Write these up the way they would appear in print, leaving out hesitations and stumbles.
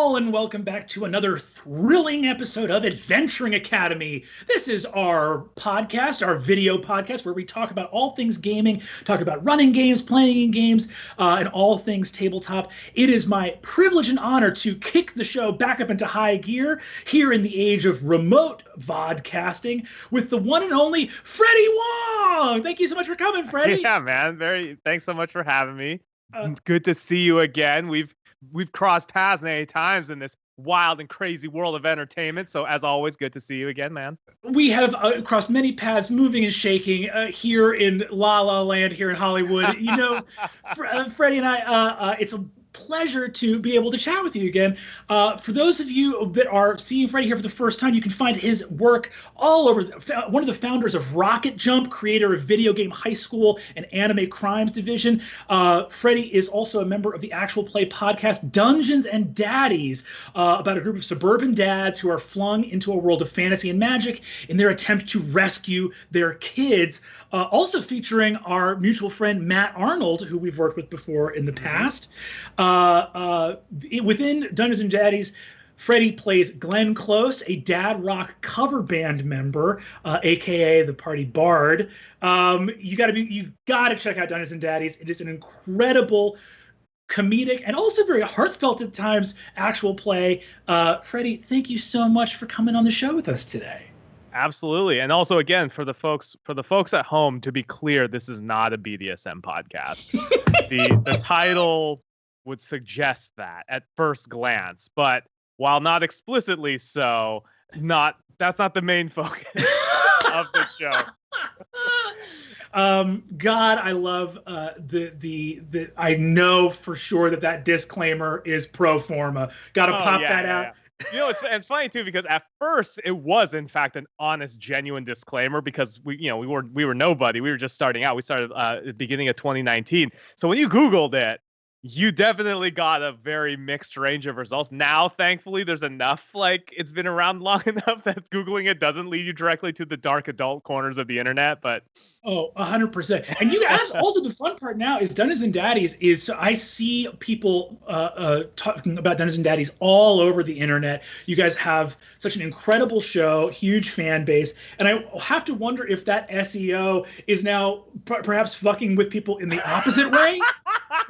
all, and welcome back to another thrilling episode of Adventuring Academy. This is our podcast, our video podcast, where we talk about all things gaming, talk about running games, playing games, and all things tabletop. It is my privilege and honor to kick the show back up into high gear here in the age of remote vodcasting with the one and only Freddie Wong. Thank you so much for coming, Freddie. Yeah, man. Thanks so much for having me. Good to see you again. We've crossed paths many times in this wild and crazy world of entertainment. So as always, good to see you again, man. We have crossed many paths, moving and shaking here in La La Land, here in Hollywood. You know, Freddie and I, it's a pleasure to be able to chat with you again. For those of you that are seeing Freddie here for the first time, you can find his work all over. One of the founders of Rocket Jump, creator of Video Game High School and Anime Crimes Division. Freddie is also a member of the actual play podcast Dungeons and Daddies, about a group of suburban dads who are flung into a world of fantasy and magic in their attempt to rescue their kids. Also featuring our mutual friend Matt Arnold, who we've worked with before in the past. Within Dungeons and Daddies, Freddie plays Glenn Close, a dad rock cover band member, aka the party bard. You gotta check out Dungeons and Daddies. It is an incredible, comedic, and also very heartfelt at times actual play. Freddie, thank you so much for coming on the show with us today. Absolutely. And also, again, for the folks at home, to be clear, this is not a BDSM podcast. The title would suggest that at first glance, but while not explicitly so, that's not the main focus of the show. God, I love the I know for sure that disclaimer is pro forma. Gotta pop that out. Yeah. You know, it's funny too, because at first it was in fact an honest, genuine disclaimer, because we were nobody. We were just starting out. We started at the beginning of 2019. So when you Googled it, you definitely got a very mixed range of results. Now, thankfully, there's enough, it's been around long enough that Googling it doesn't lead you directly to the dark adult corners of the internet, but... Oh, 100%. And you guys, also the fun part now is Dungeons and Daddies is, I see people talking about Dungeons and Daddies all over the internet. You guys have such an incredible show, huge fan base, and I have to wonder if that SEO is now perhaps fucking with people in the opposite way.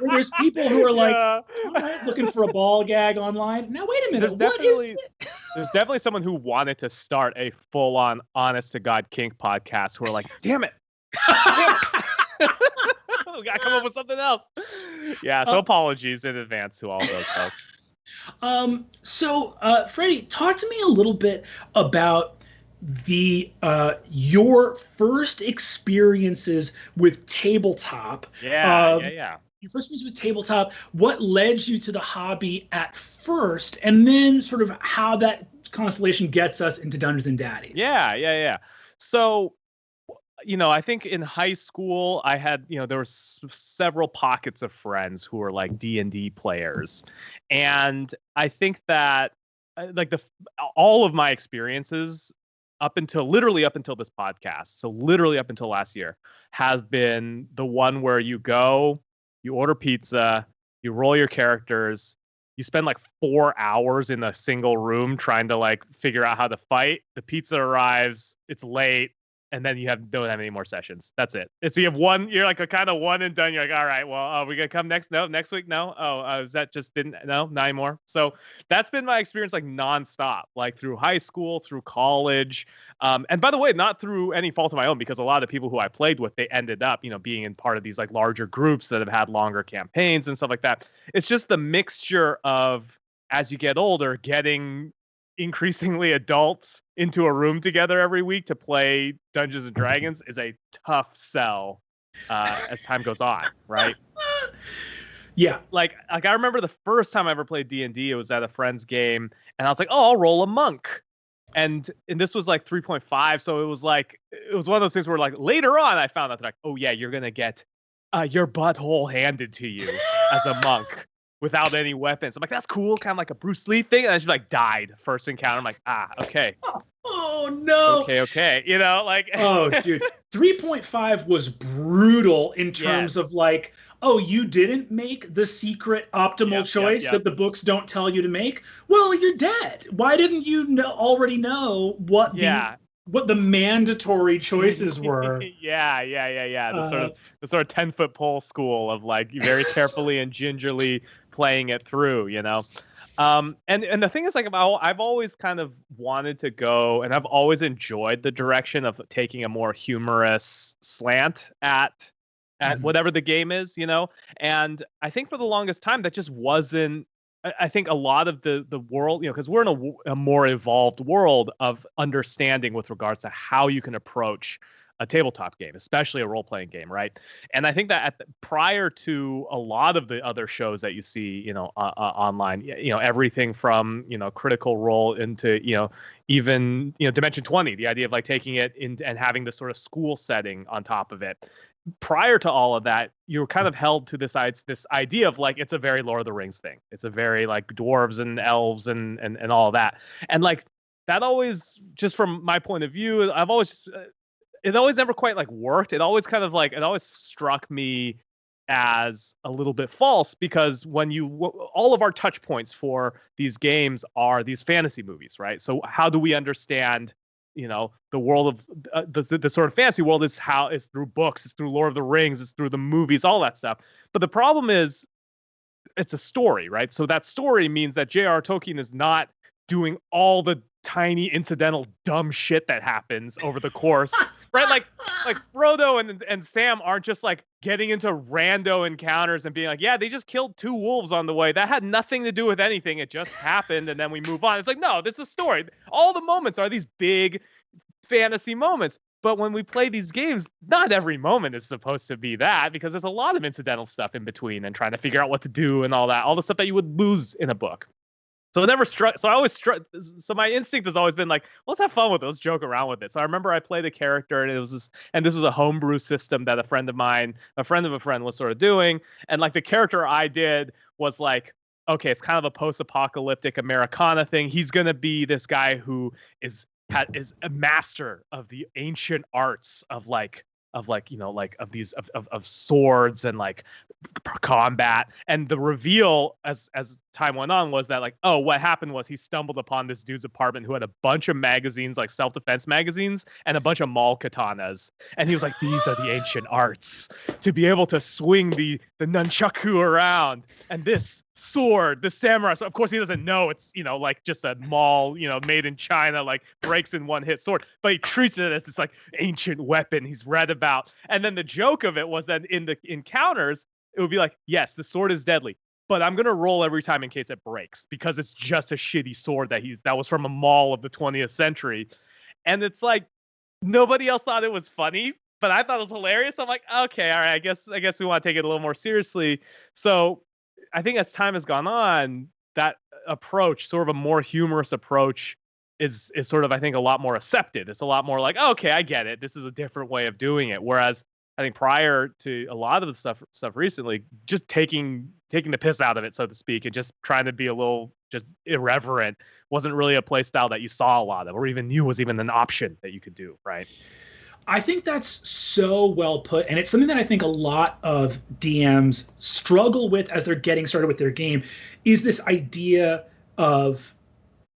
Where there's people who are like, all right, looking for a ball gag online. Now, wait a minute. There's definitely someone who wanted to start a full-on honest-to-God kink podcast who are like, damn it. We got to come up with something else. Yeah, so apologies in advance to all those folks. So, Freddie, talk to me a little bit about your first experiences with tabletop. Yeah. Your first experience with tabletop, what led you to the hobby at first, and then sort of how that constellation gets us into Dungeons and Daddies. Yeah. So, I think in high school I had, there were several pockets of friends who were like D&D players. And I think that all of my experiences up until this podcast, so literally up until last year, has been the one where you go, you order pizza, you roll your characters, you spend 4 hours in a single room trying to figure out how to fight. The pizza arrives, it's late, and then you don't have any more sessions. That's it. And so you have one, you're a kind of one and done. You're all right, well, are we going to come next? No, next week? No. Is that just no, not anymore. So that's been my experience nonstop, through high school, through college. And by the way, not through any fault of my own, because a lot of the people who I played with, they ended up, being in part of these larger groups that have had longer campaigns and stuff like that. It's just the mixture of, as you get older, getting increasingly adults into a room together every week to play Dungeons and Dragons is a tough sell as time goes on, right? Yeah. I remember the first time I ever played D&D, it was at a friend's game, and I was like, oh, I'll roll a monk. And this was 3.5, so it was one of those things where later on I found out that oh yeah, you're gonna get your butthole handed to you as a monk without any weapons. I'm like, that's cool, kind of like a Bruce Lee thing. And then she died first encounter. I'm like, okay. Oh no. Okay. Oh, dude. 3.5 was brutal in terms of oh, you didn't make the secret optimal choice yep. that the books don't tell you to make? Well, you're dead. Why didn't you already know what the mandatory choices were? Yeah. The sort of 10-foot pole school of like very carefully and gingerly playing it through, you know. And the thing is, like, I've always kind of wanted to go, and I've always enjoyed the direction of taking a more humorous slant at whatever the game is, you know. And I think for the longest time that just wasn't. I think a lot of the world, you know, because we're in a more evolved world of understanding with regards to how you can approach a tabletop game, especially a role-playing game, right? And I think that prior to a lot of the other shows that you see, you know, online, you know, everything from, you know, Critical Role into, you know, even, you know, Dimension 20, the idea of like taking it in and having this sort of school setting on top of it. Prior to all of that, you were kind of held to this idea of like, it's a very Lord of the Rings thing. It's a very like dwarves and elves and all of that. And like that always, just from my point of view, I've always just, it always never quite like worked. It always kind of like, it always struck me as a little bit false, because when all of our touch points for these games are these fantasy movies, right? So how do we understand, you know, the world of the sort of fantasy world is through books, it's through Lord of the Rings, it's through the movies, all that stuff. But the problem is it's a story, right? So that story means that J.R. Tolkien is not doing all the tiny incidental dumb shit that happens over the course, right? Like Frodo and Sam aren't just like getting into rando encounters and being like, yeah, they just killed 2 wolves on the way. That had nothing to do with anything. It just happened, and then we move on. It's like, no, this is a story. All the moments are these big fantasy moments. But when we play these games, not every moment is supposed to be that, because there's a lot of incidental stuff in between and trying to figure out what to do and all that, all the stuff that you would lose in a book. So it never struck. So I always struck. So my instinct has always been like, let's have fun with it. Let's joke around with it. So I remember I played a character, and this was a homebrew system that a friend of a friend was sort of doing. And like the character I did was like, okay, it's kind of a post-apocalyptic Americana thing. He's going to be this guy who is a master of the ancient arts of swords and like combat. And the reveal as time went on was that like, oh, what happened was he stumbled upon this dude's apartment who had a bunch of magazines, like self-defense magazines, and a bunch of Maul katanas. And he was like, these are the ancient arts, to be able to swing the nunchaku around, and this sword, the samurai. So of course he doesn't know it's, you know, like just a Maul, you know, made in China, like breaks in one hit sword, but he treats it as this like ancient weapon he's read about. And then the joke of it was that in the encounters, it would be like, yes, the sword is deadly, but I'm gonna roll every time in case it breaks, because it's just a shitty sword that was from a Maul of the 20th century. And it's like, nobody else thought it was funny, but I thought it was hilarious. I'm like, okay, all right, I guess we want to take it a little more seriously. So I think as time has gone on, that approach, sort of a more humorous approach, is sort of, I think, a lot more accepted. It's a lot more like, oh, okay, I get it. This is a different way of doing it. Whereas I think prior to a lot of the stuff recently, just taking the piss out of it, so to speak, and just trying to be a little just irreverent wasn't really a play style that you saw a lot of, or even knew was even an option that you could do, right? I think that's so well put, and it's something that I think a lot of DMs struggle with as they're getting started with their game, is this idea of,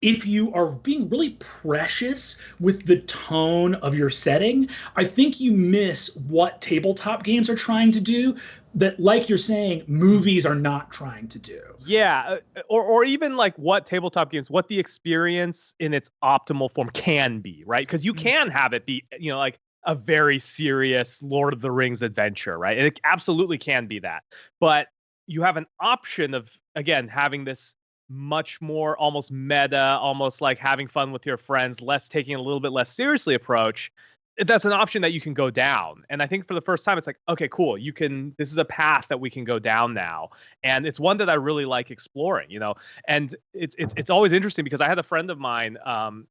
if you are being really precious with the tone of your setting, I think you miss what tabletop games are trying to do that, like you're saying, movies are not trying to do. Yeah, or even like what tabletop games, what the experience in its optimal form can be, right? Because you can have it be, you know, like a very serious Lord of the Rings adventure, right? And it absolutely can be that. But you have an option of, again, having this much more almost meta, almost like having fun with your friends, taking a little bit less seriously approach. That's an option that you can go down. And I think for the first time, it's like, okay, cool. This is a path that we can go down now. And it's one that I really like exploring, you know. And it's always interesting, because I had a friend of mine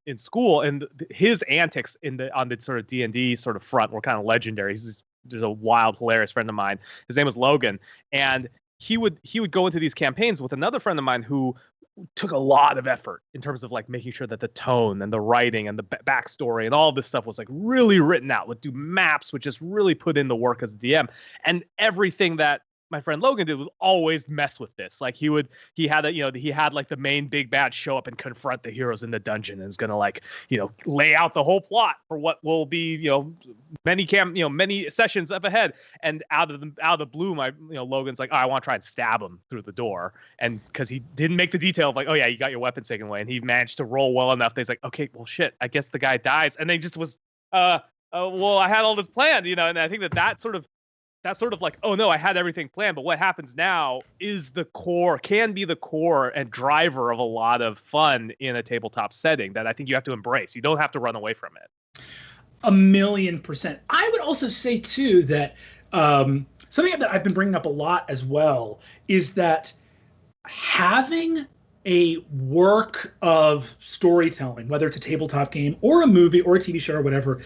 in school, and his antics on the sort of D&D sort of front were kind of legendary. He's just a wild, hilarious friend of mine. His name was Logan. And he would go into these campaigns with another friend of mine who took a lot of effort in terms of like making sure that the tone and the writing and the backstory and all this stuff was like really written out, would do maps, would just really put in the work as a DM. And everything that my friend Logan did was always mess with this. Like he had like the main big bad show up and confront the heroes in the dungeon and is going to like, lay out the whole plot for what will be, many sessions up ahead. And out of the blue, Logan's like, oh, I want to try and stab him through the door. And cause he didn't make the detail of like, oh yeah, you got your weapons taken away. And he managed to roll well enough that he's like, okay, well shit, I guess the guy dies. And they just was, well, I had all this planned, and I think that's sort of like, oh no, I had everything planned, but what happens now is can be the core and driver of a lot of fun in a tabletop setting that I think you have to embrace. You don't have to run away from it. 1,000,000%. I would also say too that something that I've been bringing up a lot as well is that having a work of storytelling, whether it's a tabletop game or a movie or a TV show or whatever,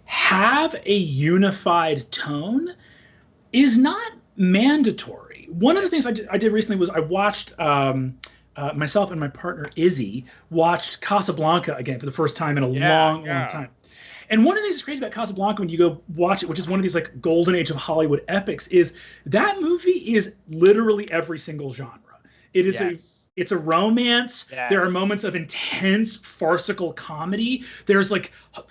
have a unified tone is not mandatory. One of the things I did recently was I watched, myself and my partner Izzy watched Casablanca again for the first time in a long time. And one of the things that's crazy about Casablanca when you go watch it, which is one of these like golden age of Hollywood epics, is that movie is literally every single genre. It is it's a romance. Yes. There are moments of intense farcical comedy. There's like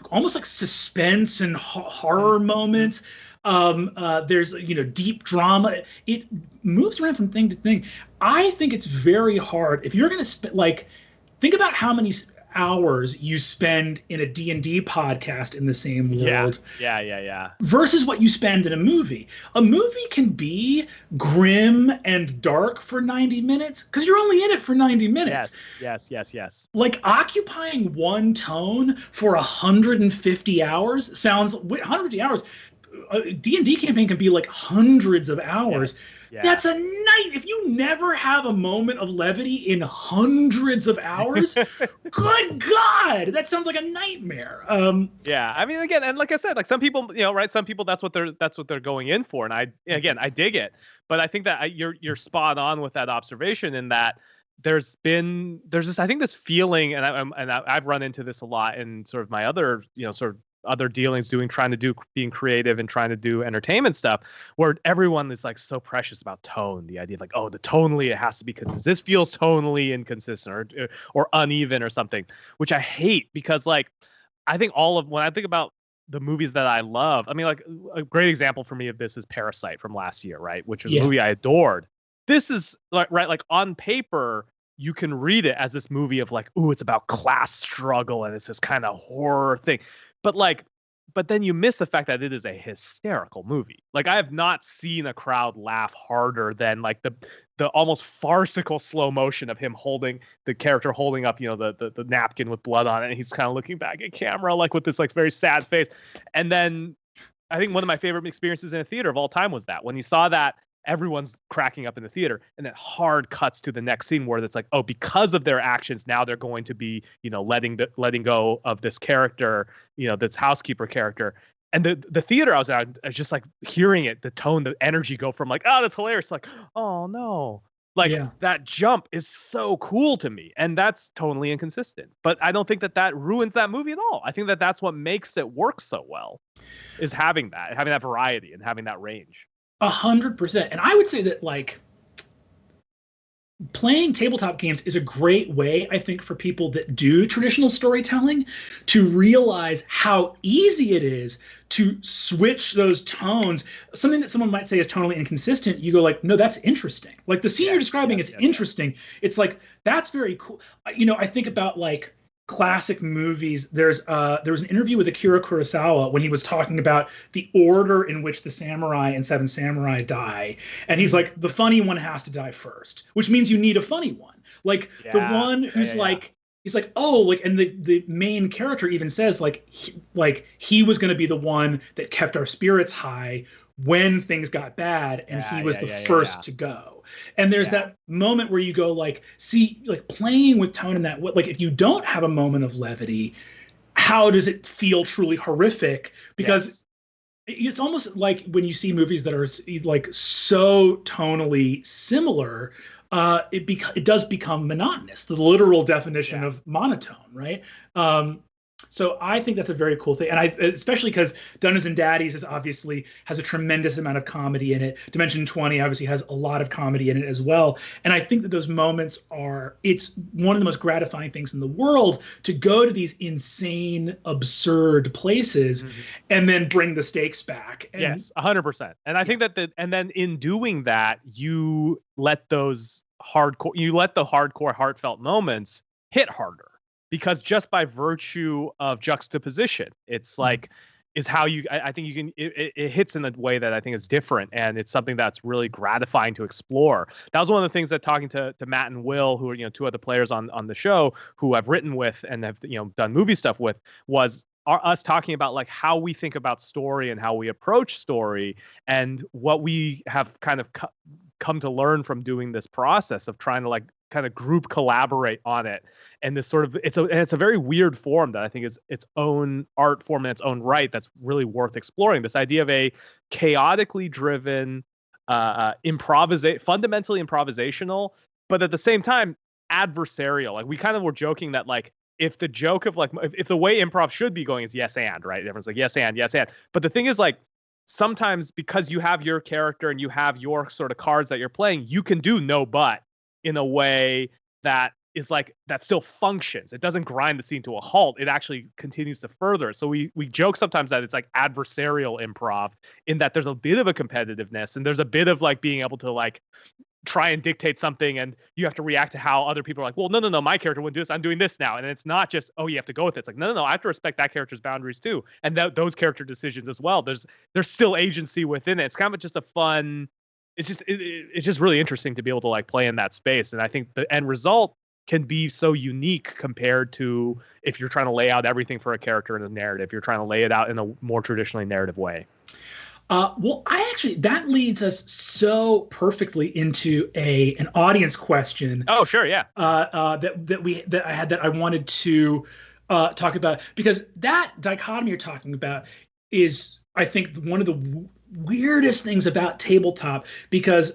almost like suspense and horror moments. There's deep drama. It moves around from thing to thing. I think it's very hard if you're going to think about how many hours you spend in a D&D podcast in the same world. Yeah. Versus what you spend in a movie. A movie can be grim and dark for 90 minutes because you're only in it for 90 minutes. Yes. Like occupying one tone for 150 hours sounds 150 hours. A D&D campaign can be like hundreds of hours. Yes. Yeah. That's a night. If you never have a moment of levity in hundreds of hours, good God, that sounds like a nightmare. Yeah, I mean, again, and like I said, like some people, right? Some people that's what they're going in for, and I dig it. But I think that you're spot on with that observation in that there's this, I think, this feeling, and I've run into this a lot in sort of my other other dealings being creative and trying to do entertainment stuff, where everyone is like so precious about tone, the idea of like, oh, the tonally it has to be because this feels tonally inconsistent or uneven or something, which I hate because like I think when I think about the movies that I love, I mean, like a great example for me of this is Parasite from last year, right? Which was a movie I adored. This is like on paper, you can read it as this movie of like, ooh, it's about class struggle and it's this kind of horror thing. But then you miss the fact that it is a hysterical movie. Like I have not seen a crowd laugh harder than like the almost farcical slow motion of him holding up, the napkin with blood on it. And he's kind of looking back at camera, like with this like very sad face. And then I think one of my favorite experiences in a theater of all time was that when you saw that, everyone's cracking up in the theater and then hard cuts to the next scene where it's like, oh, because of their actions, now they're going to be, letting go of this character, this housekeeper character. And the theater I was at, I was just like hearing it, the tone, the energy go from like, oh, that's hilarious. Like, oh no. That jump is so cool to me. And that's totally inconsistent. But I don't think that ruins that movie at all. I think that that's what makes it work so well, is having that variety and having that range. 100%. And I would say that like playing tabletop games is a great way, I think, for people that do traditional storytelling to realize how easy it is to switch those tones. Something that someone might say is tonally inconsistent, you go like, no, that's interesting. Like the scene you're describing is interesting. It's like, that's very cool. I think about like classic movies. There was an interview with Akira Kurosawa when he was talking about the order in which the samurai in Seven Samurai die, and he's like, the funny one has to die first, which means you need a funny one, like the one who's like, he's like, oh, like, and the main character even says like he was going to be the one that kept our spirits high when things got bad, and he was the first to go. And there's that moment where you go like, see, like playing with tone in that, like if you don't have a moment of levity, how does it feel truly horrific? Because it's almost like when you see movies that are like so tonally similar, it does become monotonous, the literal definition of monotone, right? So I think that's a very cool thing, and I especially because Dungeons and Daddies is obviously has a tremendous amount of comedy in it. Dimension 20 obviously has a lot of comedy in it as well, and I think that those moments are it's one of the most gratifying things in the world to go to these insane, absurd places, and then bring the stakes back. And, yes, 100%. And I think that and then in doing that, you let the hardcore, heartfelt moments hit harder. Because just by virtue of juxtaposition, it's like is how I think you can it hits in a way that I think is different, and it's something that's really gratifying to explore. That was one of the things that talking to Matt and Will, who are two other players on the show who I've written with and have done movie stuff with, was us talking about like how we think about story and how we approach story, and what we have kind of come to learn from doing this process of trying to like kind of group collaborate on it. And this sort of it's a very weird form that I think is its own art form in its own right that's really worth exploring. This idea of a chaotically driven, fundamentally improvisational, but at the same time adversarial. Like we kind of were joking that like if the joke of like if the way improv should be going is yes and, right? Everyone's like yes and, yes and. But the thing is like sometimes because you have your character and you have your sort of cards that you're playing, you can do no but in a way that is like that still functions. It doesn't grind the scene to a halt. It actually continues to further. So we joke sometimes that it's like adversarial improv in that there's a bit of a competitiveness and there's a bit of like being able to like try and dictate something, and you have to react to how other people are like, well, no, my character wouldn't do this. I'm doing this now. And it's not just, oh, you have to go with it. It's like, no, I have to respect that character's boundaries too. And those character decisions as well. There's still agency within it. It's kind of just a fun, it's just really interesting to be able to like play in that space. And I think the end result can be so unique compared to if you're trying to lay out everything for a character in a narrative. You're trying to lay it out in a more traditionally narrative way. Well, that leads us so perfectly into an audience question. Oh, sure, yeah. That I had that I wanted to talk about, because that dichotomy you're talking about is, I think, one of the weirdest things about tabletop, because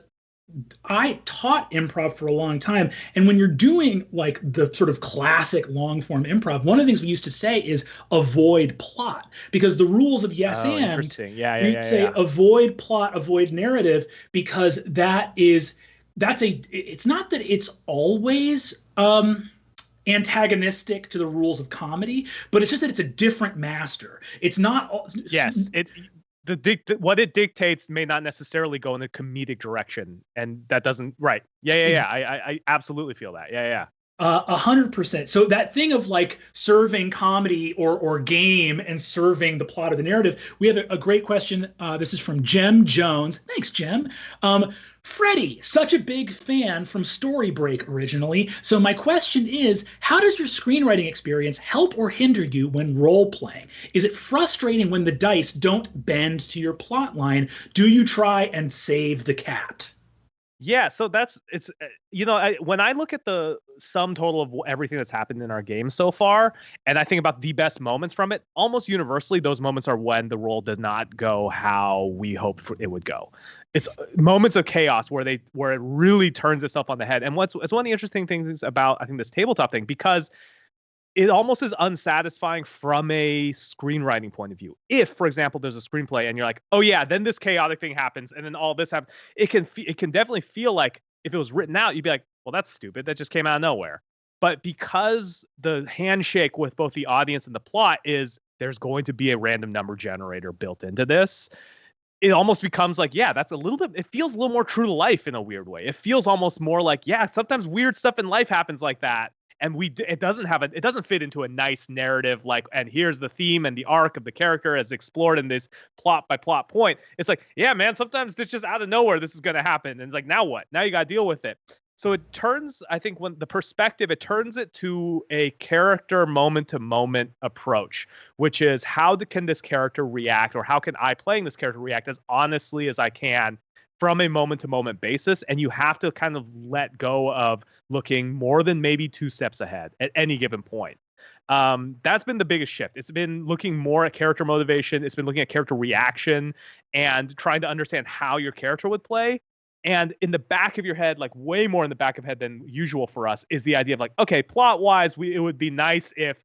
I taught improv for a long time. And when you're doing like the sort of classic long form improv, one of the things we used to say is avoid plot, because the rules of yes and interesting. Yeah. Say avoid plot, avoid narrative, because it's not that it's always antagonistic to the rules of comedy, but it's just that it's a different master. It's not. Yes. What it dictates may not necessarily go in a comedic direction, and that doesn't right. Yeah. I absolutely feel that. Yeah. 100%. So that thing of like serving comedy or game and serving the plot of the narrative. We have a great question. This is from Jem Jones. Thanks, Jem. Freddie, such a big fan from Story Break originally. So my question is, how does your screenwriting experience help or hinder you when role playing? Is it frustrating when the dice don't bend to your plot line? Do you try and save the cat? Yeah, so when I look at the sum total of everything that's happened in our game so far, and I think about the best moments from it, almost universally, those moments are when the role does not go how we hoped it would go. It's moments of chaos where it really turns itself on the head. And it's one of the interesting things about, I think, this tabletop thing, because it almost is unsatisfying from a screenwriting point of view. If, for example, there's a screenplay and you're like, oh yeah, then this chaotic thing happens and then all this happens, it can definitely feel like if it was written out, you'd be like, well, that's stupid. That just came out of nowhere. But because the handshake with both the audience and the plot is there's going to be a random number generator built into this, it almost becomes like, yeah, that's it feels a little more true to life in a weird way. It feels almost more like, yeah, sometimes weird stuff in life happens like that. And it doesn't fit into a nice narrative, like, and here's the theme and the arc of the character as explored in this plot by plot point. It's like, yeah, man, sometimes it's just out of nowhere this is going to happen. And it's like, now what? Now you got to deal with it. So it turns, I think, when the perspective, it turns it to a character moment to moment approach, which is how can this character react, or how can I playing this character react as honestly as I can from a moment-to-moment basis. And you have to kind of let go of looking more than maybe 2 steps ahead at any given point. That's been the biggest shift. It's been looking more at character motivation. It's been looking at character reaction and trying to understand how your character would play. And in the back of your head, like way more in the back of head than usual for us, is the idea of like, okay, plot-wise, it would be nice if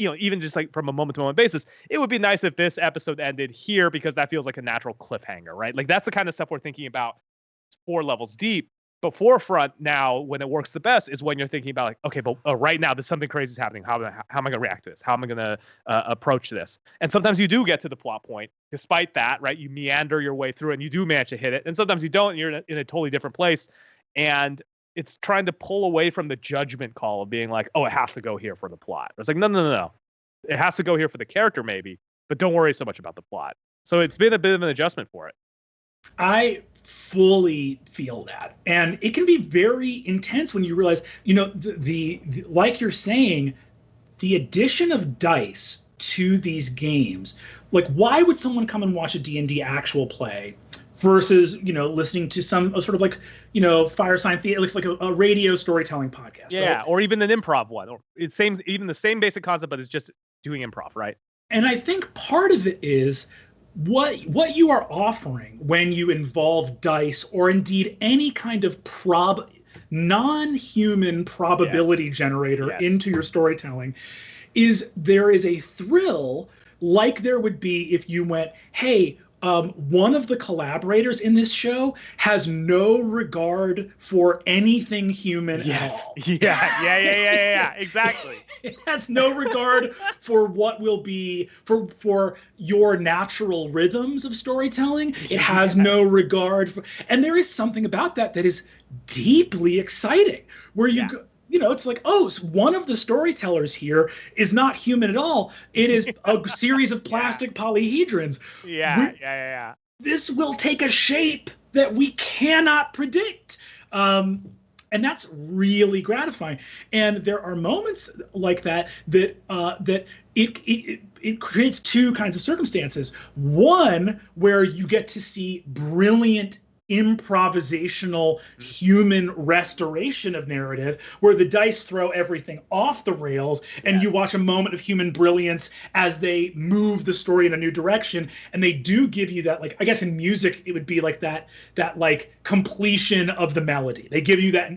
even just like from a moment to moment basis, it would be nice if this episode ended here because that feels like a natural cliffhanger, right? Like that's the kind of stuff we're thinking about 4 levels deep. But Forefront now, when it works the best, is when you're thinking about like, okay, but right now there's something crazy is happening. How am I going to react to this? How am I going to approach this? And sometimes you do get to the plot point. Despite that, right? You meander your way through it and you do manage to hit it. And sometimes you don't. And you're in a totally different place. And it's trying to pull away from the judgment call of being like, oh, it has to go here for the plot. It's like, no. It has to go here for the character maybe, but don't worry so much about the plot. So it's been a bit of an adjustment for it. I fully feel that, and it can be very intense when you realize, the like you're saying, the addition of dice to these games. Like, why would someone come and watch a D&D actual play versus listening to some sort of like Fireside Theater? It looks like a radio storytelling podcast. Yeah, right? Or even an improv one, or it's even the same basic concept, but it's just doing improv, right? And I think part of it is what you are offering when you involve dice, or indeed any kind of non-human probability generator into your storytelling, is there is a thrill like there would be if you went, hey, one of the collaborators in this show has no regard for anything human at all. Yeah, exactly. It has no regard for what will be for your natural rhythms of storytelling. It has no regard for, and there is something about that is deeply exciting, where you go, it's like, oh, so one of the storytellers here is not human at all. It is a series of plastic polyhedrons. Yeah. This will take a shape that we cannot predict. And that's really gratifying. And there are moments like that it creates 2 kinds of circumstances. One, where you get to see brilliant improvisational human restoration of narrative, where the dice throw everything off the rails and you watch a moment of human brilliance as they move the story in a new direction. And they do give you that, like, I guess in music it would be like that like completion of the melody. They give you that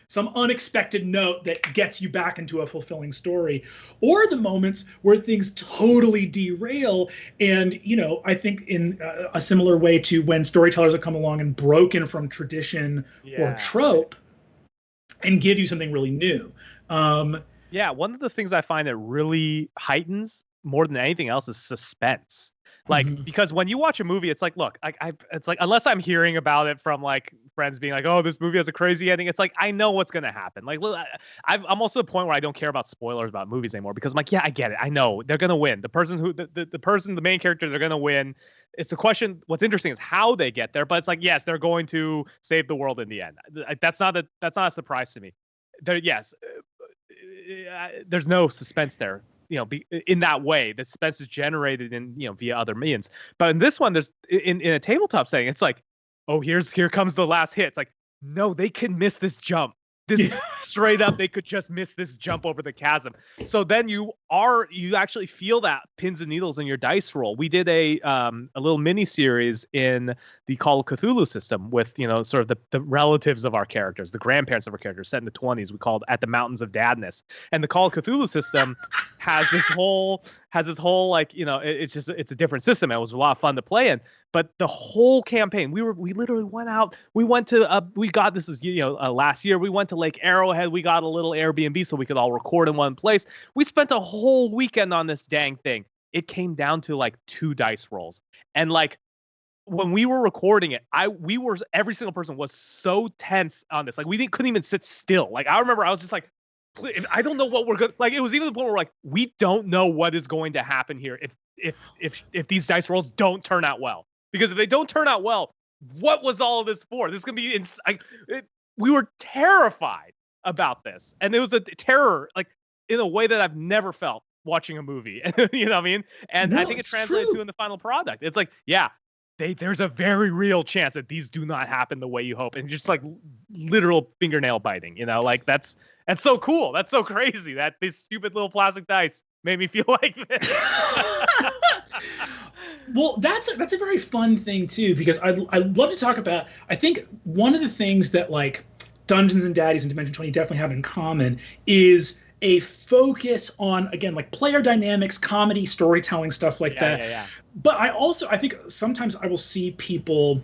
some unexpected note that gets you back into a fulfilling story, or the moments where things totally derail. And, I think in a similar way to when storytellers have come along and broken from tradition or trope and give you something really new. One of the things I find that really heightens more than anything else is suspense. Like, because when you watch a movie, it's like, look, it's like, unless I'm hearing about it from like friends being like, oh, this movie has a crazy ending, it's like, I know what's going to happen. Like, I'm also at the point where I don't care about spoilers about movies anymore, because I'm like, yeah, I get it. I know they're going to win. The main characters are going to win. It's a question. What's interesting is how they get there, but it's like, yes, they're going to save the world in the end. That's not a surprise to me. There's no suspense there. In that way, the suspense is generated in, via other means. But in this one, there's in a tabletop setting, it's like, oh, here comes the last hit. It's like, no, they can miss this jump. Straight up, they could just miss this jump over the chasm. So then you actually feel that pins and needles in your dice roll. We did a little mini series in the Call of Cthulhu system with, sort of the relatives of our characters, the grandparents of our characters, set in the 20s. We called At the Mountains of Dadness. And the Call of Cthulhu system has this whole like, it's a different system. It was a lot of fun to play in. But the whole campaign, we literally went out. We went to last year. We went to Lake Arrowhead. We got a little Airbnb so we could all record in one place. We spent a whole weekend on this dang thing. It came down to like 2 dice rolls, and like when we were recording it, every single person was so tense on this. Like couldn't even sit still. Like I remember I was just like, I don't know what we're good. Like it was even the point where like we don't know what is going to happen here if these dice rolls don't turn out well. Because if they don't turn out well, what was all of this for? This is going to be we were terrified about this. And it was a terror, like, in a way that I've never felt watching a movie. You know what I mean? And I think it translates to in the final product. It's like, yeah, there's a very real chance that these do not happen the way you hope. And just like literal fingernail biting, like that's so cool. That's so crazy that this stupid little plastic dice made me feel like this. Well, that's a very fun thing too, because I'd love to talk about. I think one of the things that like Dungeons and Daddies and Dimension 20 definitely have in common is a focus on, again, like player dynamics, comedy, storytelling, stuff like that. Yeah. But I think sometimes I will see people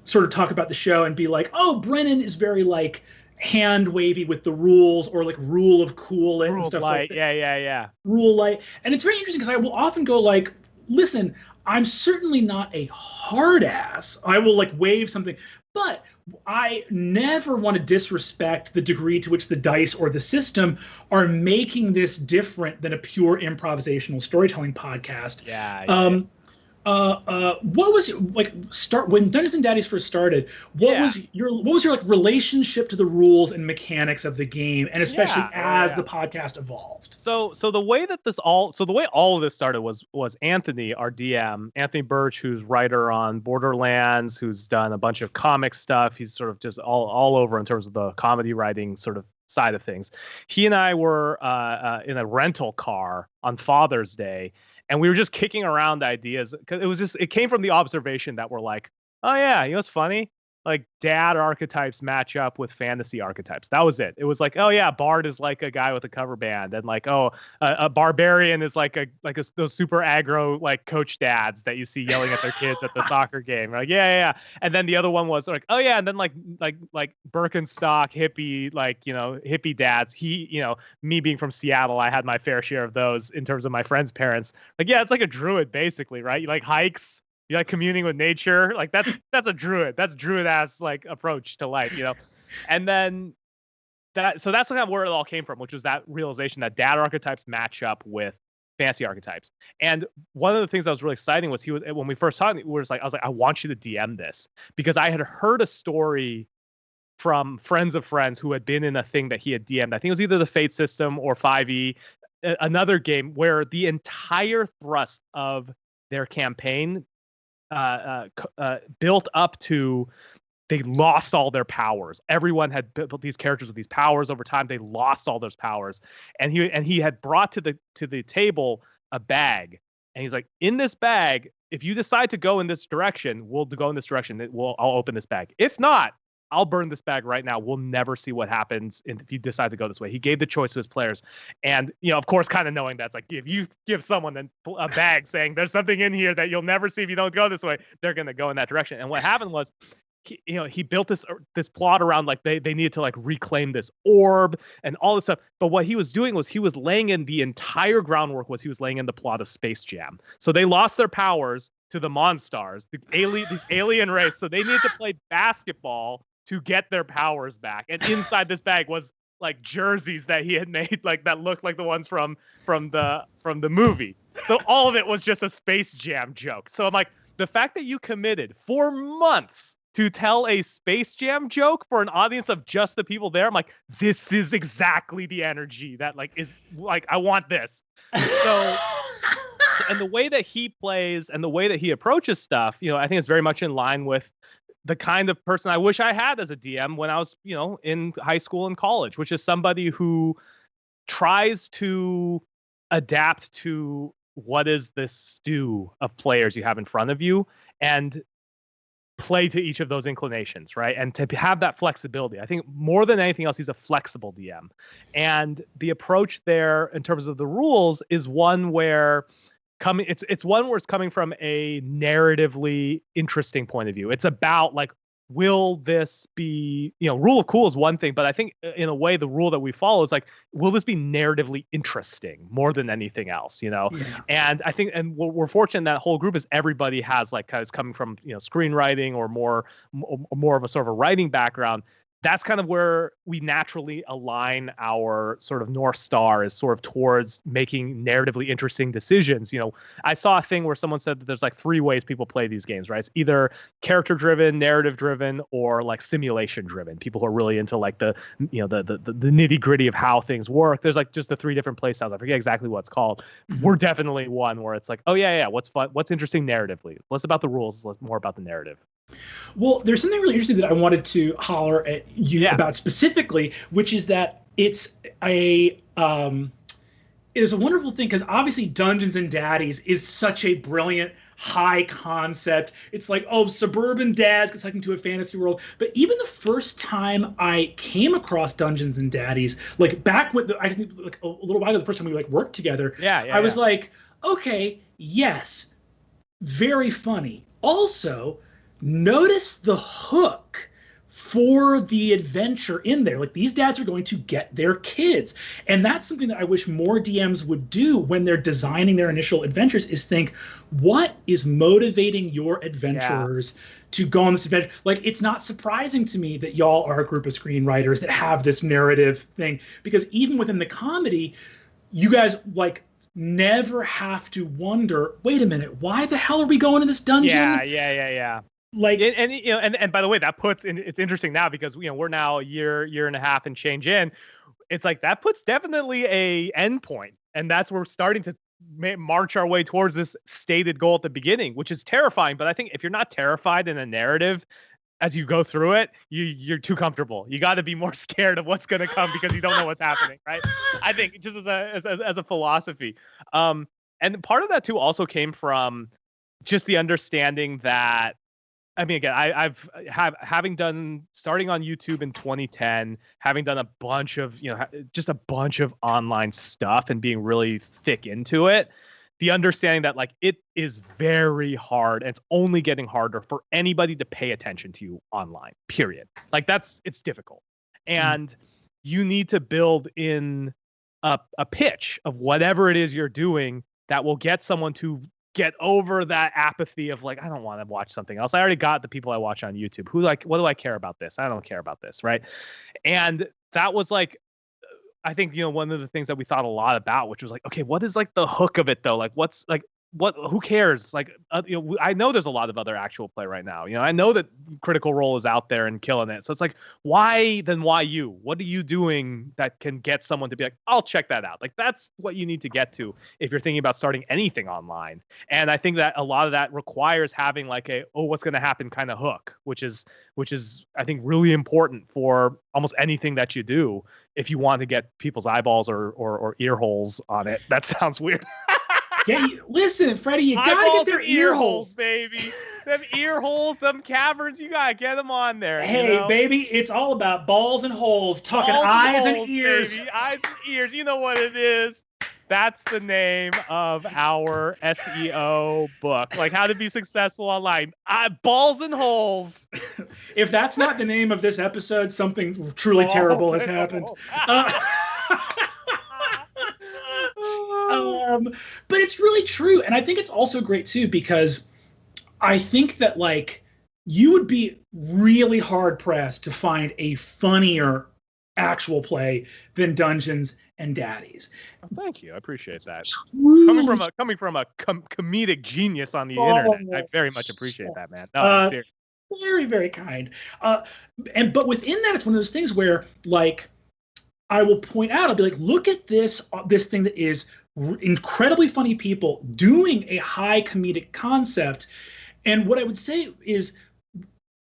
sort of talk about the show and be like, oh, Brennan is very like hand wavy with the rules, or like rule of cool and stuff light. like that. Yeah. Rule light. And it's very interesting because I will often go like, listen, I'm certainly not a hard ass. I will like wave something, but I never want to disrespect the degree to which the dice or the system are making this different than a pure improvisational storytelling podcast. Yeah. What was like when Dungeons and Daddies first started? What was your like relationship to the rules and mechanics of the game, and especially as the podcast evolved? So the way all of this started was Anthony, our DM, Anthony Birch, who's writer on Borderlands, who's done a bunch of comic stuff. He's sort of just all over in terms of the comedy writing sort of side of things. He and I were in a rental car on Father's Day. And we were just kicking around ideas because it came from the observation that we're like, oh yeah, you know what's funny? Like dad archetypes match up with fantasy archetypes. That was it. It was like, oh yeah, Bard is like a guy with a cover band, and like, oh, a barbarian is like those super aggro like coach dads that you see yelling at their kids at the soccer game. Like yeah. And then the other one was like, oh yeah, and then like Birkenstock hippie, like, you know, hippie dads. Me being from Seattle, I had my fair share of those in terms of my friends' parents. Like yeah, it's like a druid basically, right? You like hikes. You like communing with nature, like that's a druid. That's druid ass like approach to life, you know. And then that's kind of where it all came from, which was that realization that dad archetypes match up with fantasy archetypes. And one of the things that was really exciting was when we first talked, I was like, I want you to DM this, because I had heard a story from friends of friends who had been in a thing that he had DM'd. I think it was either the Fate system or 5e, another game where the entire thrust of their campaign built up to they lost all their powers. Everyone had built these characters with these powers over time. They lost all those powers, and he had brought to the table a bag, and he's like, in this bag, if you decide to go in this direction, we'll go in this direction. I'll open this bag. If not, I'll burn this bag right now. We'll never see what happens if you decide to go this way. He gave the choice to his players. And, you know, of course, kind of knowing that's like, if you give someone a bag saying there's something in here that you'll never see if you don't go this way, they're going to go in that direction. And what happened was, he built this plot around like they needed to like reclaim this orb and all this stuff. But what he was doing was he was laying in the entire groundwork he was laying in the plot of Space Jam. So they lost their powers to the Monstars, these alien race. So they needed to play basketball to get their powers back. And inside this bag was like jerseys that he had made, like that looked like the ones from the movie. So all of it was just a Space Jam joke. So I'm like, the fact that you committed for months to tell a Space Jam joke for an audience of just the people there, I'm like, this is exactly the energy that like is like, I want this. So and the way that he plays and the way that he approaches stuff, you know, I think it's very much in line with the kind of person I wish I had as a DM when I was, you know, in high school and college, which is somebody who tries to adapt to what is this stew of players you have in front of you and play to each of those inclinations, right? And to have that flexibility. I think more than anything else, he's a flexible DM. And the approach there in terms of the rules is one where it's one where it's coming from a narratively interesting point of view. It's about like, will this be, you know, rule of cool is one thing, but I think in a way the rule that we follow is like, will this be narratively interesting more than anything else, you know? Yeah. And I think, and we're fortunate in that whole group is everybody has like, is coming from, you know, screenwriting or more of a sort of a writing background. That's kind of where we naturally align our sort of North Star is sort of towards making narratively interesting decisions. You know, I saw a thing where someone said that there's like 3 ways people play these games, right? It's either character driven, narrative driven, or like simulation driven. People who are really into like the nitty gritty of how things work. There's like just the 3 different play styles. I forget exactly what it's called. Mm-hmm. We're definitely one where it's like, oh yeah, what's fun? What's interesting narratively? Less about the rules, less more about the narrative. Well, there's something really interesting that I wanted to holler at you about specifically, which is that it's a wonderful thing because obviously Dungeons and Daddies is such a brilliant high concept. It's like, oh, suburban dads get sucked into a fantasy world. But even the first time I came across Dungeons and Daddies, like back with I think like a little while ago, the first time we like worked together, I was like, okay, yes, very funny. Also, notice the hook for the adventure in there. Like, these dads are going to get their kids. And that's something that I wish more DMs would do when they're designing their initial adventures, is think, what is motivating your adventurers to go on this adventure? Like, it's not surprising to me that y'all are a group of screenwriters that have this narrative thing, because even within the comedy, you guys like never have to wonder, wait a minute, why the hell are we going to this dungeon? Yeah. Like, and you know, and by the way, that puts in, it's interesting now because, you know, we're now a year and a half and change in. It's like that puts definitely a endpoint, and that's where we're starting to march our way towards this stated goal at the beginning, which is terrifying. But I think if you're not terrified in a narrative as you go through it, you're too comfortable. You got to be more scared of what's going to come because you don't know what's happening, right? I think just as a philosophy. And part of that too also came from just the understanding that, I mean, again, having done, starting on YouTube in 2010, having done a bunch of, you know, just a bunch of online stuff and being really thick into it, the understanding that like it is very hard, and it's only getting harder for anybody to pay attention to you online, period. Like it's difficult. And you need to build in a pitch of whatever it is you're doing that will get someone to get over that apathy of like, I don't want to watch something else. I already got the people I watch on YouTube who like, what do I care about this? I don't care about this. Right. And that was like, I think, you know, one of the things that we thought a lot about, which was like, okay, what is like the hook of it though? Like, what's like, who cares? Like, you know, I know there's a lot of other actual play right now. You know, I know that Critical Role is out there and killing it. So it's like, why you? What are you doing that can get someone to be like, I'll check that out? Like, that's what you need to get to if you're thinking about starting anything online. And I think that a lot of that requires having like what's going to happen kind of hook, which is I think really important for almost anything that you do if you want to get people's eyeballs or ear holes on it. That sounds weird. Yeah, listen, Freddie, you gotta get their ear holes, baby. Them ear holes, them caverns, you gotta get them on there. Hey, you know? Baby, it's all about balls and holes, talking balls eyes and, holes, and ears. Baby. Eyes and ears, you know what it is. That's the name of our SEO book. Like, how to be successful online. Balls and holes. If that's not the name of this episode, something truly terrible has happened. But it's really true. And I think it's also great too, because I think that like you would be really hard pressed to find a funnier actual play than Dungeons and Daddies. Thank you. I appreciate that. Truly. Coming from a comedic genius on the internet. I very much appreciate that, man. No, seriously. Very, very kind. But within that, it's one of those things where like I will point out, I'll be like, look at this thing that is incredibly funny people doing a high comedic concept. And what I would say is,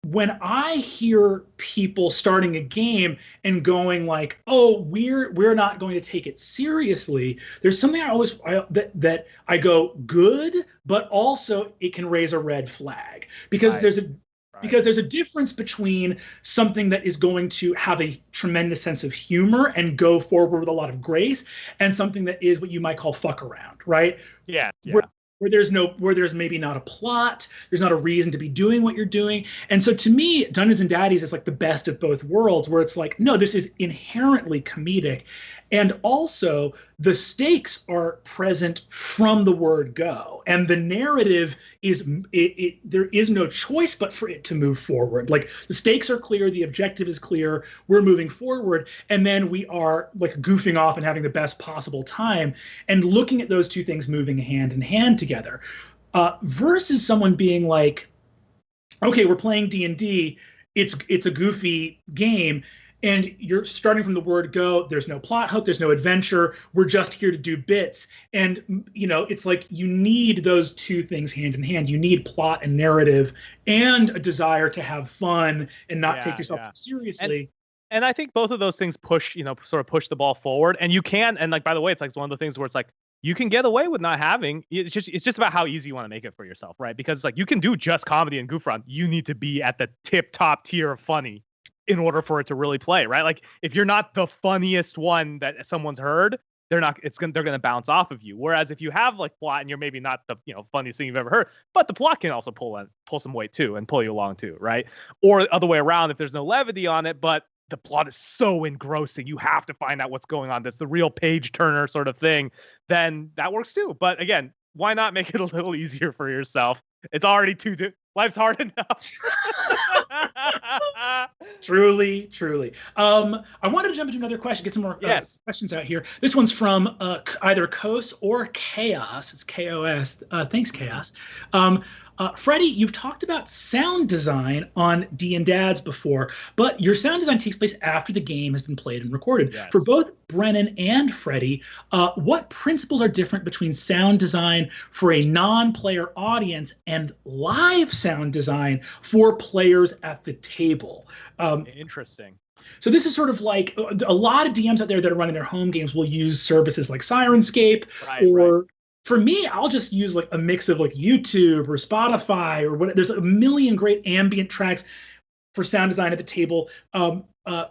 when I hear people starting a game and going like, oh, we're not going to take it seriously, there's something that I go, good, but also it can raise a red flag, because there's a difference between something that is going to have a tremendous sense of humor and go forward with a lot of grace, and something that is what you might call fuck around, right? Yeah. Where there's maybe not a plot, there's not a reason to be doing what you're doing. And so to me, Dungeons and Daddies is like the best of both worlds, where it's like, no, this is inherently comedic. And also the stakes are present from the word go. And the narrative is, there is no choice but for it to move forward. Like, the stakes are clear, the objective is clear, we're moving forward, and then we are like goofing off and having the best possible time, and looking at those two things moving hand in hand together. Versus someone being like, okay, we're playing D&D, it's a goofy game, and you're starting from the word go, there's no plot hook, there's no adventure, we're just here to do bits. And, you know, it's like you need those two things hand in hand. You need plot and narrative and a desire to have fun and not take yourself seriously. And I think both of those things push the ball forward. And you can, and like, by the way, it's like one of the things where it's like, you can get away with not having. It's just about how easy you want to make it for yourself, right? Because it's like you can do just comedy and goof around. You need to be at the top tier of funny in order for it to really play, right? Like if you're not the funniest one that someone's heard, they're gonna bounce off of you. Whereas if you have like plot and you're maybe not the funniest thing you've ever heard, but the plot can also pull some weight too and pull you along too, right? Or the other way around, if there's no levity on it, but the plot is so engrossing, you have to find out what's going on. That's the real page turner sort of thing. Then that works too. But again, why not make it a little easier for yourself? It's already life's hard enough. Truly. I wanted to jump into another question, get some more questions out here. This one's from either Kos or Chaos. It's K-O-S. Thanks, Chaos. Freddie, you've talked about sound design on D&Dads before, but your sound design takes place after the game has been played and recorded. Yes. For both Brennan and Freddie, what principles are different between sound design for a non-player audience and live sound design for players at the table? Interesting. So this is sort of like a lot of DMs out there that are running their home games will use services like Sirenscape or for me, I'll just use like a mix of like YouTube or Spotify or what. There's a million great ambient tracks for sound design at the table.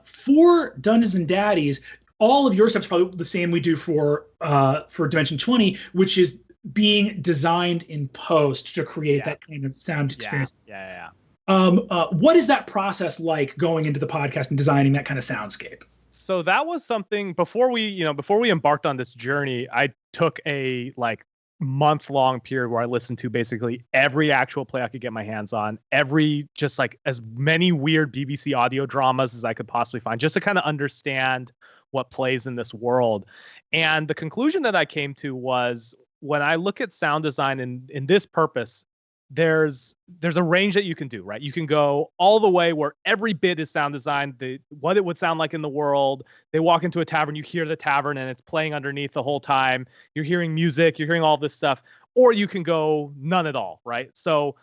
For Dungeons and Daddies, all of your stuff's probably the same we do for Dimension 20, which is being designed in post to create that kind of sound experience. What is that process like going into the podcast and designing that kind of soundscape? So that was something before we embarked on this journey, I took a like month-long period where I listened to basically every actual play I could get my hands on, just like as many weird BBC audio dramas as I could possibly find, just to kind of understand what plays in this world. And the conclusion that I came to was when I look at sound design in this purpose, there's a range that you can do, right? You can go all the way where every bit is sound designed, what it would sound like in the world. They walk into a tavern, you hear the tavern and it's playing underneath the whole time. You're hearing music, you're hearing all this stuff. Or you can go none at all, right? So